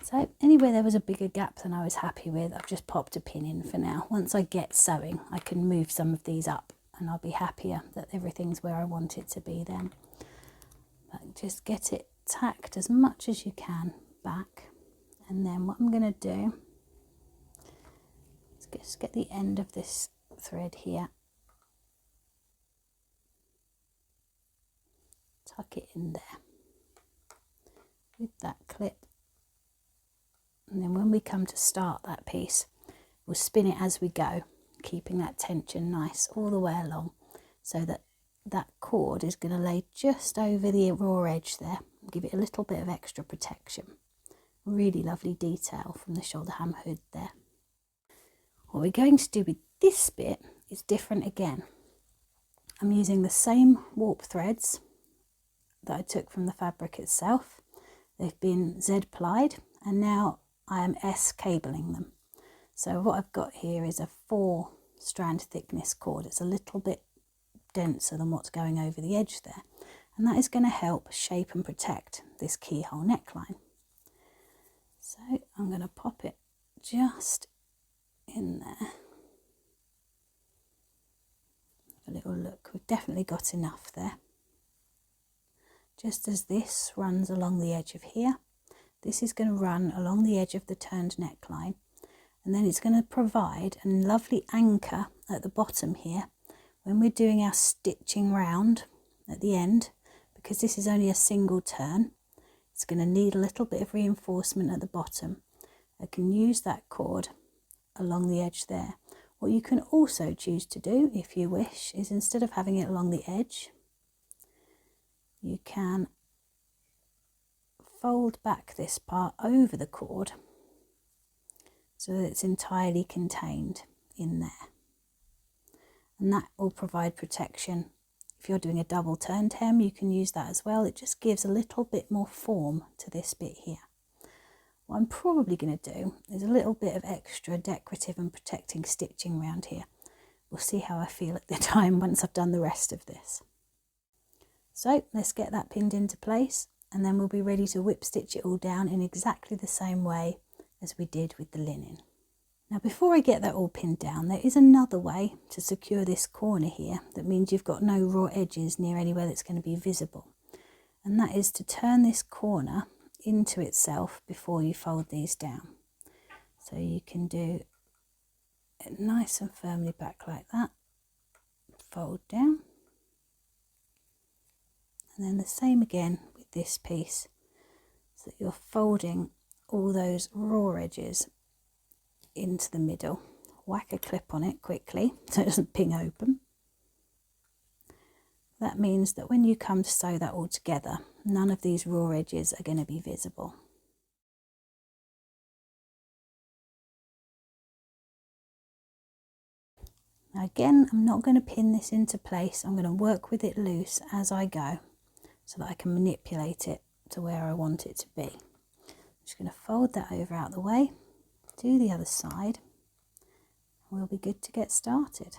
So anywhere there was a bigger gap than I was happy with, I've just popped a pin in for now. Once I get sewing, I can move some of these up and I'll be happier that everything's where I want it to be then. But just get it tacked as much as you can back. And then what I'm going to do is just get the end of this thread here. Tuck it in there with that clip. And then when we come to start that piece, we'll spin it as we go, keeping that tension nice all the way along, so that that cord is going to lay just over the raw edge there, give it a little bit of extra protection. Really lovely detail from the shoulder hem hood there. What we're going to do with this bit is different again. I'm using the same warp threads that I took from the fabric itself. They've been Z plied, and now I am S cabling them. So what I've got here is a 4 strand thickness cord. It's a little bit denser than what's going over the edge there, and that is going to help shape and protect this keyhole neckline. So I'm going to pop it just in there. Have a little look. We've definitely got enough there. Just as this runs along the edge of here, this is going to run along the edge of the turned neckline, and then it's going to provide a lovely anchor at the bottom here when we're doing our stitching round at the end, because this is only a single turn. It's going to need a little bit of reinforcement at the bottom. I can use that cord along the edge there. What you can also choose to do, if you wish, is instead of having it along the edge, you can fold back this part over the cord so that it's entirely contained in there, and that will provide protection. If you're doing a double turned hem, you can use that as well. It just gives a little bit more form to this bit here. What I'm probably going to do is a little bit of extra decorative and protecting stitching around here. We'll see how I feel at the time once I've done the rest of this. So let's get that pinned into place, and then we'll be ready to whip stitch it all down in exactly the same way as we did with the linen. Now before I get that all pinned down, there is another way to secure this corner here that means you've got no raw edges near anywhere that's going to be visible, and that is to turn this corner into itself before you fold these down. So you can do it nice and firmly back like that, fold down, and then the same again with this piece, so that you're folding all those raw edges into the middle. Whack a clip on it quickly so it doesn't ping open. That means that when you come to sew that all together, none of these raw edges are going to be visible. Now again, I'm not going to pin this into place. I'm going to work with it loose as I go so that I can manipulate it to where I want it to be. I'm just going to fold that over out the way, do the other side, and we'll be good to get started.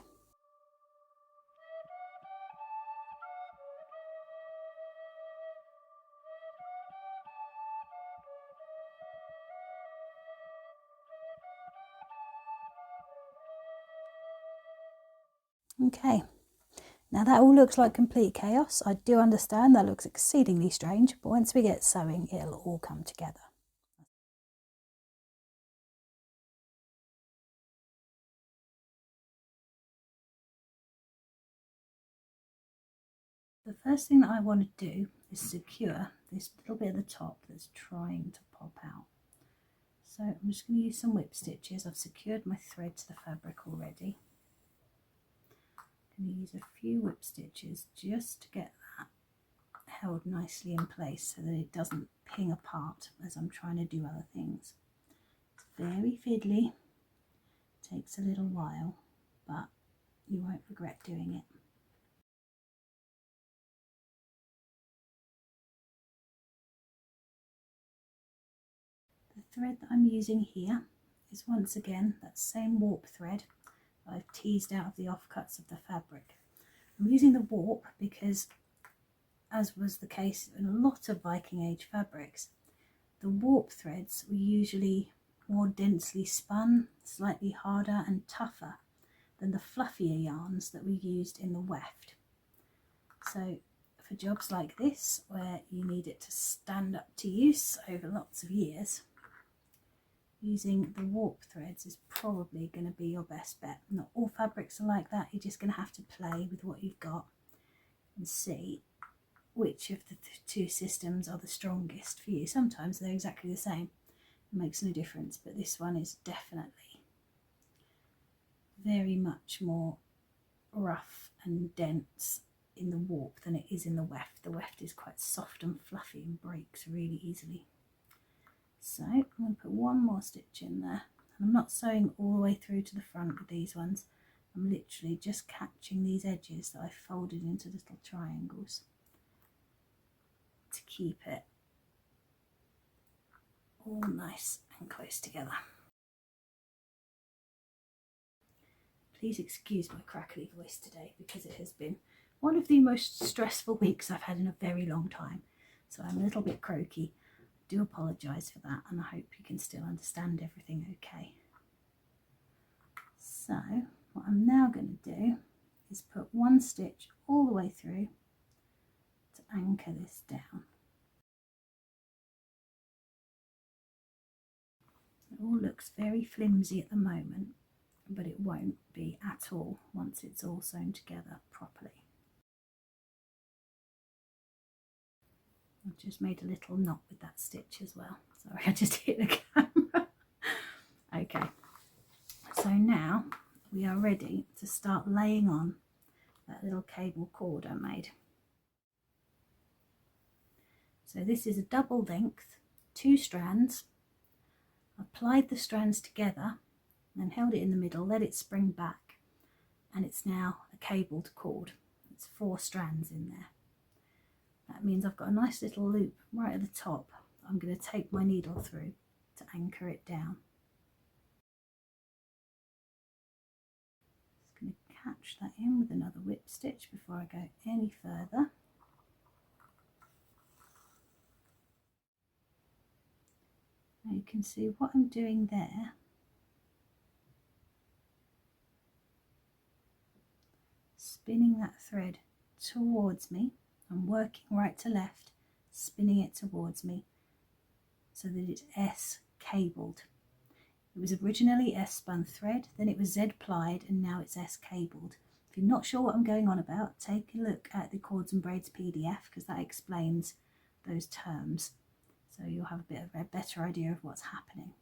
Okay, now that all looks like complete chaos. I do understand that looks exceedingly strange, but once we get sewing, it'll all come together. The first thing that I want to do is secure this little bit at the top that's trying to pop out. So I'm just going to use some whip stitches. I've secured my thread to the fabric already. I'm going to use a few whip stitches just to get that held nicely in place so that it doesn't ping apart as I'm trying to do other things. It's very fiddly, takes a little while, but you won't regret doing it. The thread that I'm using here is once again that same warp thread that I've teased out of the offcuts of the fabric. I'm using the warp because, as was the case in a lot of Viking Age fabrics, the warp threads were usually more densely spun, slightly harder and tougher than the fluffier yarns that we used in the weft. So for jobs like this, where you need it to stand up to use over lots of years, using the warp threads is probably going to be your best bet. Not all fabrics are like that. You're just going to have to play with what you've got and see which of the two systems are the strongest for you. Sometimes they're exactly the same. It makes no difference, but this one is definitely very much more rough and dense in the warp than it is in the weft. The weft is quite soft and fluffy and breaks really easily. So I'm going to put one more stitch in there, and I'm not sewing all the way through to the front with these ones. I'm literally just catching these edges that I folded into little triangles to keep it all nice and close together. Please excuse my crackly voice today because it has been one of the most stressful weeks I've had in a very long time, so I'm a little bit croaky. Do apologise for that, and I hope you can still understand everything okay. So what I'm now going to do is put one stitch all the way through to anchor this down. It all looks very flimsy at the moment, but it won't be at all once it's all sewn together properly. I've just made a little knot with that stitch as well. Sorry, I just hit the camera. Okay, so now we are ready to start laying on that little cable cord I made. So this is a double length, 2 strands. Applied the strands together and then held it in the middle, let it spring back, and it's now a cabled cord. It's 4 strands in there. That means I've got a nice little loop right at the top. I'm going to take my needle through to anchor it down. Just going to catch that in with another whip stitch before I go any further. Now you can see what I'm doing there. Spinning that thread towards me. I'm working right to left, spinning it towards me so that it's S cabled. It was originally S spun thread, then it was Z plied, and now it's S cabled. If you're not sure what I'm going on about, take a look at the Cords and Braids PDF, because that explains those terms, so you'll have a bit of a better idea of what's happening.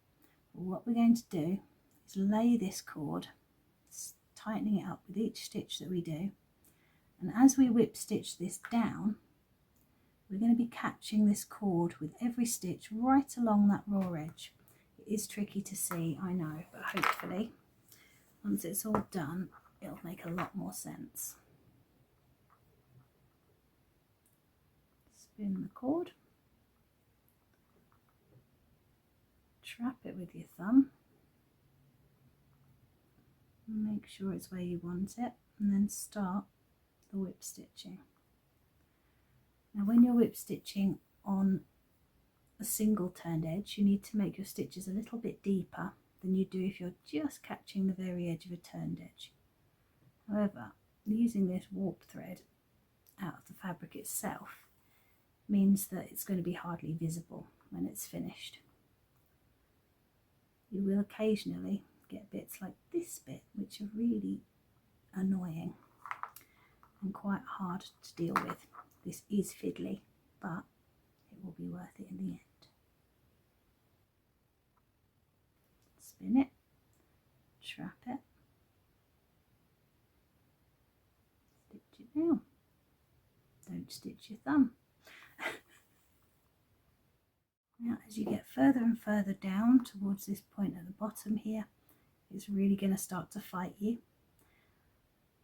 But what we're going to do is lay this cord, tightening it up with each stitch that we do. And as we whip stitch this down, we're going to be catching this cord with every stitch right along that raw edge. It is tricky to see, I know, but hopefully once it's all done, it'll make a lot more sense. Spin the cord, trap it with your thumb, make sure it's where you want it, and then start the whip stitching. Now when you're whip stitching on a single turned edge, you need to make your stitches a little bit deeper than you do if you're just catching the very edge of a turned edge. However, using this warp thread out of the fabric itself means that it's going to be hardly visible when it's finished. You will occasionally get bits like this bit, which are really annoying and quite hard to deal with. This is fiddly, but it will be worth it in the end. Spin it, trap it, stitch it down. Don't stitch your thumb. Now as you get further and further down towards this point at the bottom here, it's really going to start to fight you.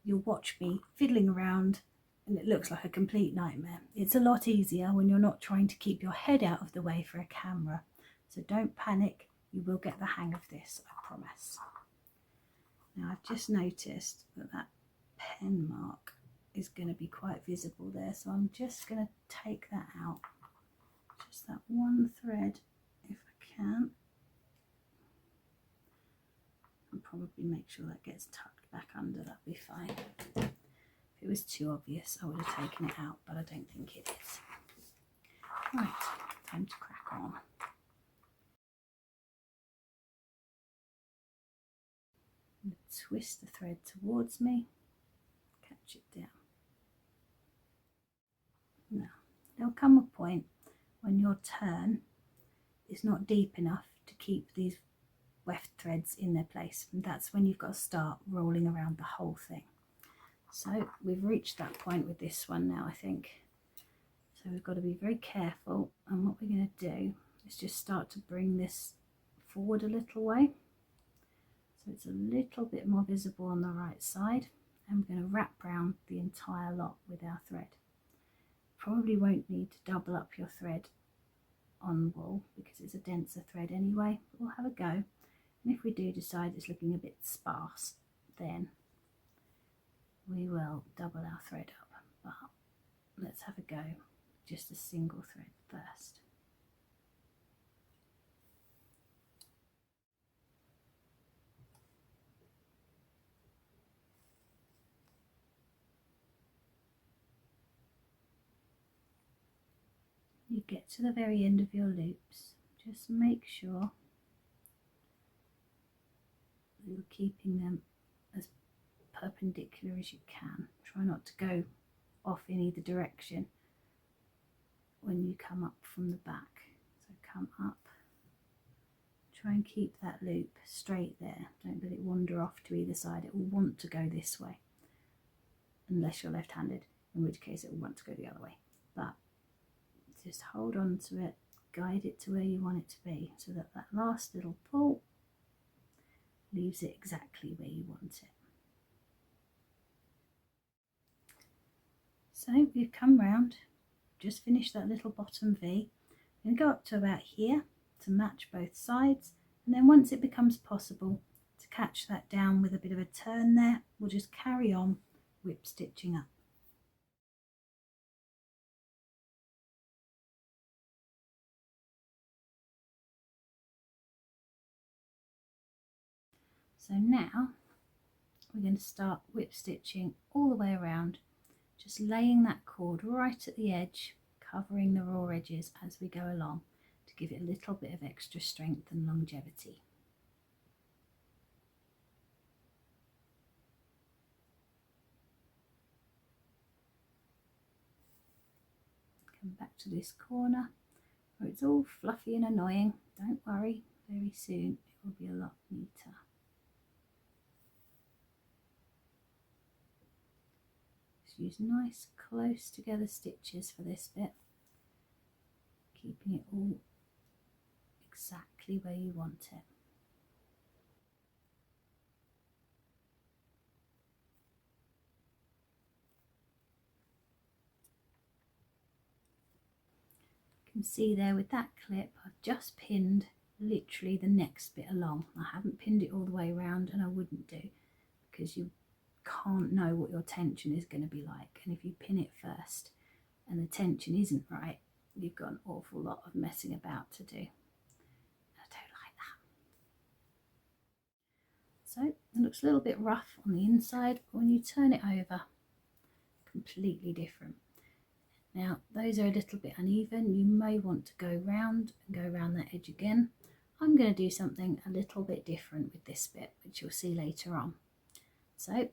You'll watch me fiddling around and it looks like a complete nightmare. It's a lot easier when you're not trying to keep your head out of the way for a camera. So don't panic, you will get the hang of this, I promise. Now I've just noticed that that pen mark is going to be quite visible there, so I'm just going to take that out. Just that one thread if I can. And probably make sure that gets tucked back under, that'd be fine. If it was too obvious I would have taken it out, but I don't think it is. Right, time to crack on. Twist the thread towards me, catch it down. Now, there'll come a point when your turn is not deep enough to keep these weft threads in their place, and that's when you've got to start rolling around the whole thing. So we've reached that point with this one now, I think. So we've got to be very careful, and what we're going to do is just start to bring this forward a little way. So it's a little bit more visible on the right side, and we're going to wrap round the entire lot with our thread. Probably won't need to double up your thread on wool because it's a denser thread anyway, but we'll have a go. And if we do decide it's looking a bit sparse, then we will double our thread up. But let's have a go, just a single thread first. You get to the very end of your loops, just make sure that you're keeping them as perpendicular as you can. Try not to go off in either direction when you come up from the back. So come up, try and keep that loop straight there. Don't let it wander off to either side. It will want to go this way, unless you're left-handed, in which case it will want to go the other way. But just hold on to it, guide it to where you want it to be, so that that last little pull leaves it exactly where you want it. So we've come round, just finished that little bottom V. I'm going to go up to about here to match both sides, and then once it becomes possible to catch that down with a bit of a turn there, we'll just carry on whip stitching up. So now we're going to start whip stitching all the way around, just laying that cord right at the edge, covering the raw edges as we go along to give it a little bit of extra strength and longevity. Come back to this corner where it's all fluffy and annoying. Don't worry, very soon it will be a lot neater. Use nice close together stitches for this bit, keeping it all exactly where you want it. You can see there with that clip, I've just pinned literally the next bit along. I haven't pinned it all the way around, and I wouldn't do, because you can't know what your tension is going to be like. And if you pin it first and the tension isn't right, you've got an awful lot of messing about to do. I don't like that. So it looks a little bit rough on the inside, but when you turn it over, completely different. Now those are a little bit uneven. You may want to go round and go around that edge again. I'm going to do something a little bit different with this bit, which you'll see later on. So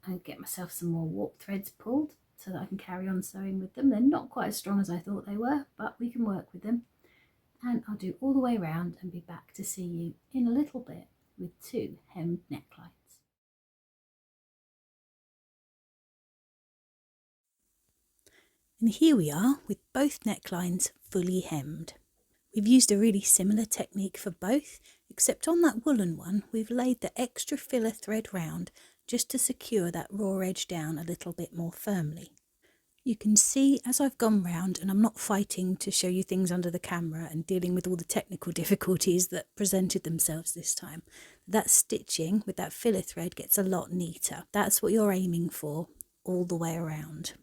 I'll get myself some more warp threads pulled so that I can carry on sewing with them. They're not quite as strong as I thought they were, but we can work with them. And I'll do all the way around and be back to see you in a little bit with 2 hemmed necklines. And here we are with both necklines fully hemmed. We've used a really similar technique for both, except on that woolen one we've laid the extra filler thread round just to secure that raw edge down a little bit more firmly. You can see as I've gone round, and I'm not fighting to show you things under the camera and dealing with all the technical difficulties that presented themselves this time, that stitching with that filler thread gets a lot neater. That's what you're aiming for all the way around.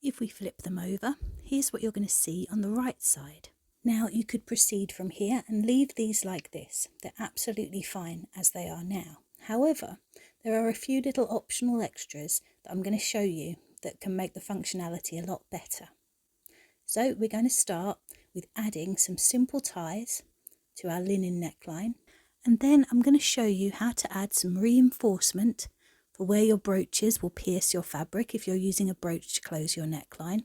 If we flip them over, here's what you're going to see on the right side. Now you could proceed from here and leave these like this. They're absolutely fine as they are now. However, there are a few little optional extras that I'm going to show you that can make the functionality a lot better. So we're going to start with adding some simple ties to our linen neckline, and then I'm going to show you how to add some reinforcement for where your brooches will pierce your fabric if you're using a brooch to close your neckline.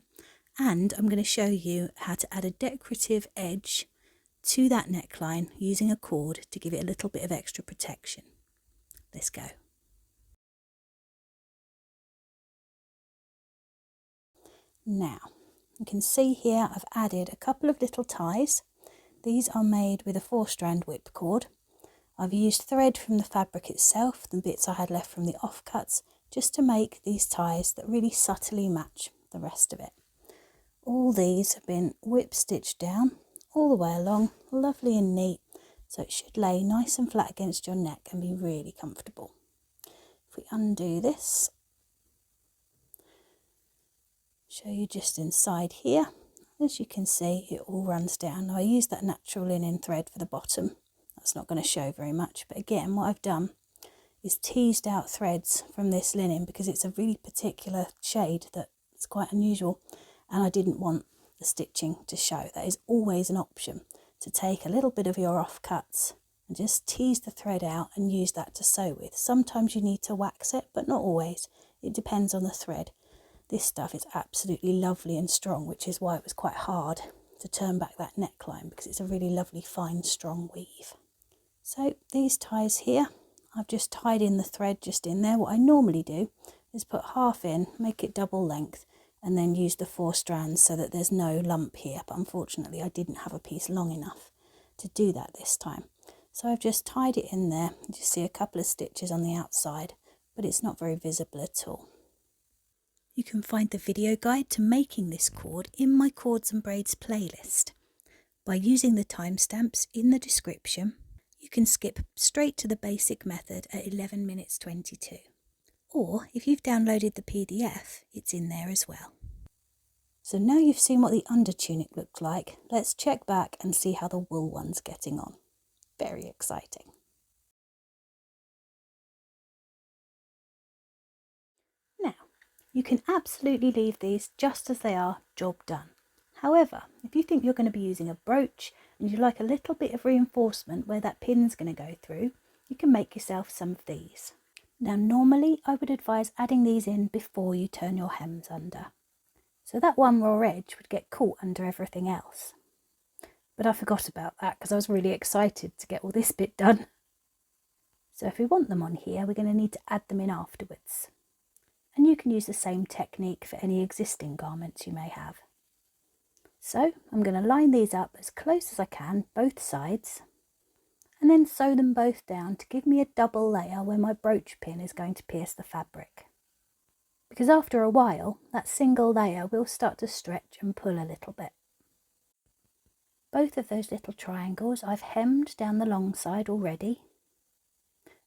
And I'm going to show you how to add a decorative edge to that neckline using a cord to give it a little bit of extra protection. Let's go. Now, you can see here I've added a couple of little ties. These are made with a 4-strand whipcord. I've used thread from the fabric itself, the bits I had left from the offcuts, just to make these ties that really subtly match the rest of it. All these have been whip stitched down all the way along, lovely and neat, so it should lay nice and flat against your neck and be really comfortable. If we undo this, show you just inside here, as you can see it all runs down. Now I use that natural linen thread for the bottom. That's not going to show very much, but again what I've done is teased out threads from this linen because it's a really particular shade that's quite unusual, and I didn't want the stitching to show. That is always an option, to take a little bit of your offcuts and just tease the thread out and use that to sew with. Sometimes you need to wax it, but not always. It depends on the thread. This stuff is absolutely lovely and strong, which is why it was quite hard to turn back that neckline, because it's a really lovely fine strong weave. So these ties here, I've just tied in the thread just in there. What I normally do is put half in, make it double length, and then use the 4 strands so that there's no lump here. But unfortunately I didn't have a piece long enough to do that this time. So I've just tied it in there. You see a couple of stitches on the outside, but it's not very visible at all. You can find the video guide to making this cord in my Cords and Braids playlist. By using the timestamps in the description, you can skip straight to the basic method at 11 minutes 22. Or if you've downloaded the PDF, it's in there as well. So now you've seen what the under tunic looked like, let's check back and see how the wool one's getting on. Very exciting. Now, you can absolutely leave these just as they are, job done. However, if you think you're going to be using a brooch and you like a little bit of reinforcement where that pin's going to go through, you can make yourself some of these. Now normally I would advise adding these in before you turn your hems under, so that one raw edge would get caught under everything else. But I forgot about that because I was really excited to get all this bit done. So if we want them on here, we're going to need to add them in afterwards. And you can use the same technique for any existing garments you may have. So I'm going to line these up as close as I can, both sides, and then sew them both down to give me a double layer where my brooch pin is going to pierce the fabric. because after a while that single layer will start to stretch and pull a little bit. Both of those little triangles I've hemmed down the long side already.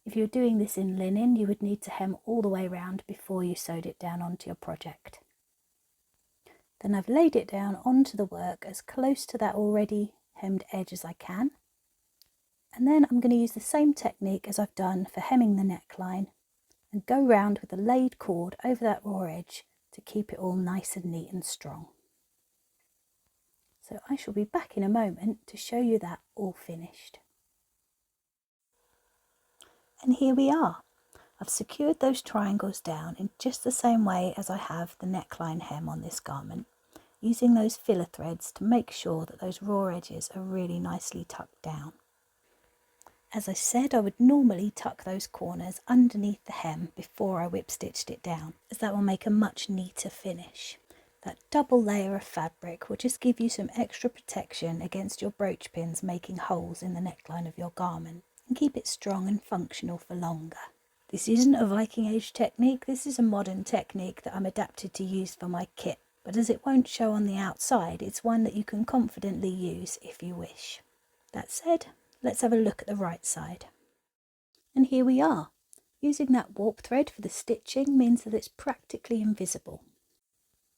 If you're doing this in linen, you would need to hem all the way around before you sewed it down onto your project. Then I've laid it down onto the work as close to that already hemmed edge as I can. And then I'm going to use the same technique as I've done for hemming the neckline and go round with a laid cord over that raw edge to keep it all nice and neat and strong. So I shall be back in a moment to show you that all finished. And here we are. I've secured those triangles down in just the same way as I have the neckline hem on this garment, using those filler threads to make sure that those raw edges are really nicely tucked down. As I said, I would normally tuck those corners underneath the hem before I whip stitched it down, as that will make a much neater finish. That double layer of fabric will just give you some extra protection against your brooch pins making holes in the neckline of your garment, and keep it strong and functional for longer. This isn't a Viking Age technique, this is a modern technique that I'm adapted to use for my kit, but as it won't show on the outside, it's one that you can confidently use if you wish. That said, let's have a look at the right side. And here we are. Using that warp thread for the stitching means that it's practically invisible.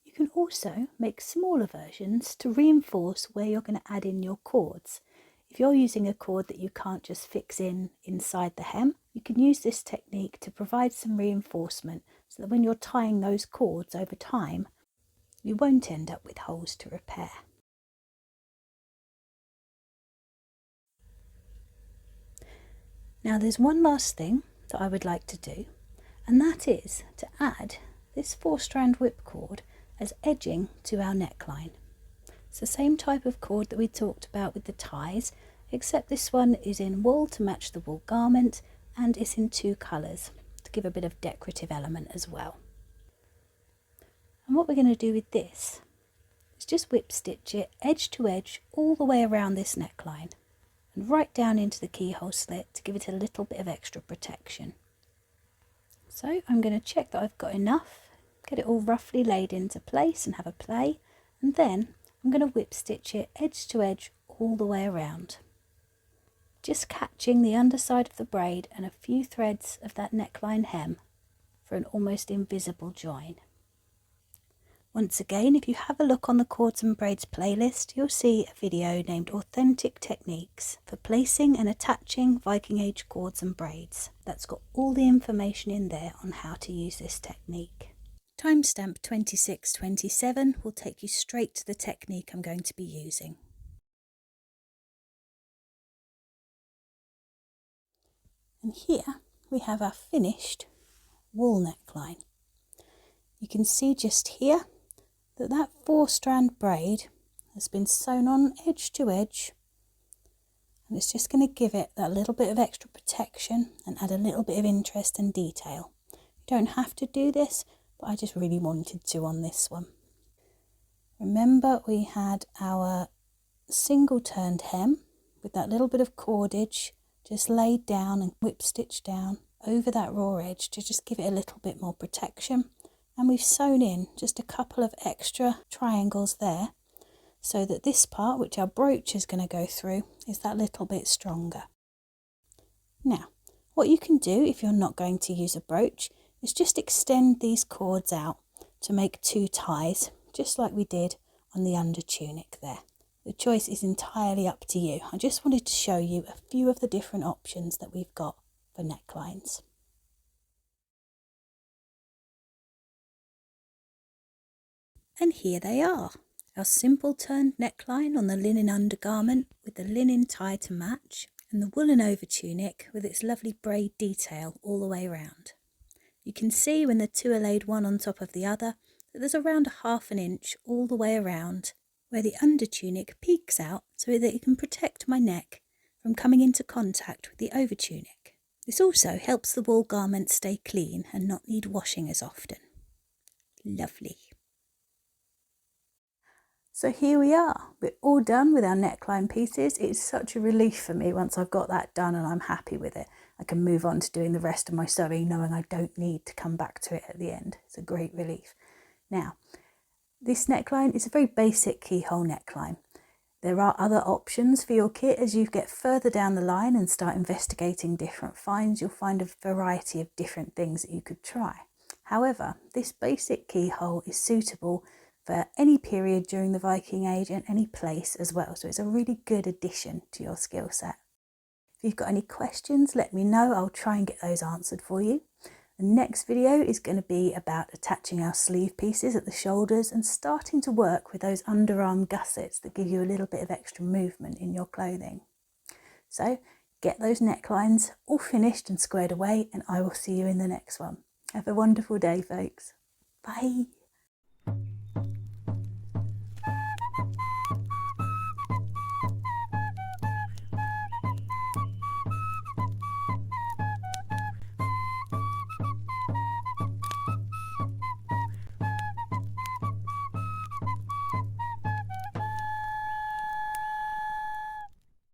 You can also make smaller versions to reinforce where you're going to add in your cords. If you're using a cord that you can't just fix inside the hem, you can use this technique to provide some reinforcement so that when you're tying those cords over time, you won't end up with holes to repair. Now there's one last thing that I would like to do, and that is to add this 4-strand whipcord as edging to our neckline. It's the same type of cord that we talked about with the ties, except this one is in wool to match the wool garment, and it's in 2 colours to give a bit of decorative element as well. And what we're going to do with this is just whip stitch it edge to edge all the way around this neckline and right down into the keyhole slit to give it a little bit of extra protection. So I'm going to check that I've got enough, get it all roughly laid into place and have a play, and then I'm going to whip stitch it edge to edge all the way around, just catching the underside of the braid and a few threads of that neckline hem for an almost invisible join. Once again, if you have a look on the Cords and Braids playlist, you'll see a video named Authentic Techniques for placing and attaching Viking Age cords and braids. That's got all the information in there on how to use this technique. Timestamp 2627 will take you straight to the technique I'm going to be using. And here we have our finished wool neckline. You can see just here that 4-strand braid has been sewn on edge to edge, and it's just going to give it that little bit of extra protection and add a little bit of interest and detail. You don't have to do this, but I just really wanted to on this one. Remember, we had our single turned hem with that little bit of cordage just laid down and whip stitched down over that raw edge to just give it a little bit more protection. And we've sewn in just a couple of extra triangles there so that this part, which our brooch is going to go through, is that little bit stronger. Now, what you can do if you're not going to use a brooch is just extend these cords out to make 2 ties, just like we did on the under tunic there. The choice is entirely up to you. I just wanted to show you a few of the different options that we've got for necklines. And here they are, our simple turned neckline on the linen undergarment with the linen tie to match, and the woolen over tunic with its lovely braid detail all the way around. You can see when the 2 are laid one on top of the other that there's around a ½ inch all the way around where the under tunic peeks out so that it can protect my neck from coming into contact with the over tunic. This also helps the wool garment stay clean and not need washing as often. Lovely. So here we are, we're all done with our neckline pieces. It's such a relief for me once I've got that done and I'm happy with it. I can move on to doing the rest of my sewing knowing I don't need to come back to it at the end. It's a great relief. Now, this neckline is a very basic keyhole neckline. There are other options for your kit. As you get further down the line and start investigating different finds, you'll find a variety of different things that you could try. However, this basic keyhole is suitable for any period during the Viking Age and any place as well. So it's a really good addition to your skill set. If you've got any questions, let me know. I'll try and get those answered for you. The next video is going to be about attaching our sleeve pieces at the shoulders and starting to work with those underarm gussets that give you a little bit of extra movement in your clothing. So get those necklines all finished and squared away, and I will see you in the next one. Have a wonderful day, folks. Bye.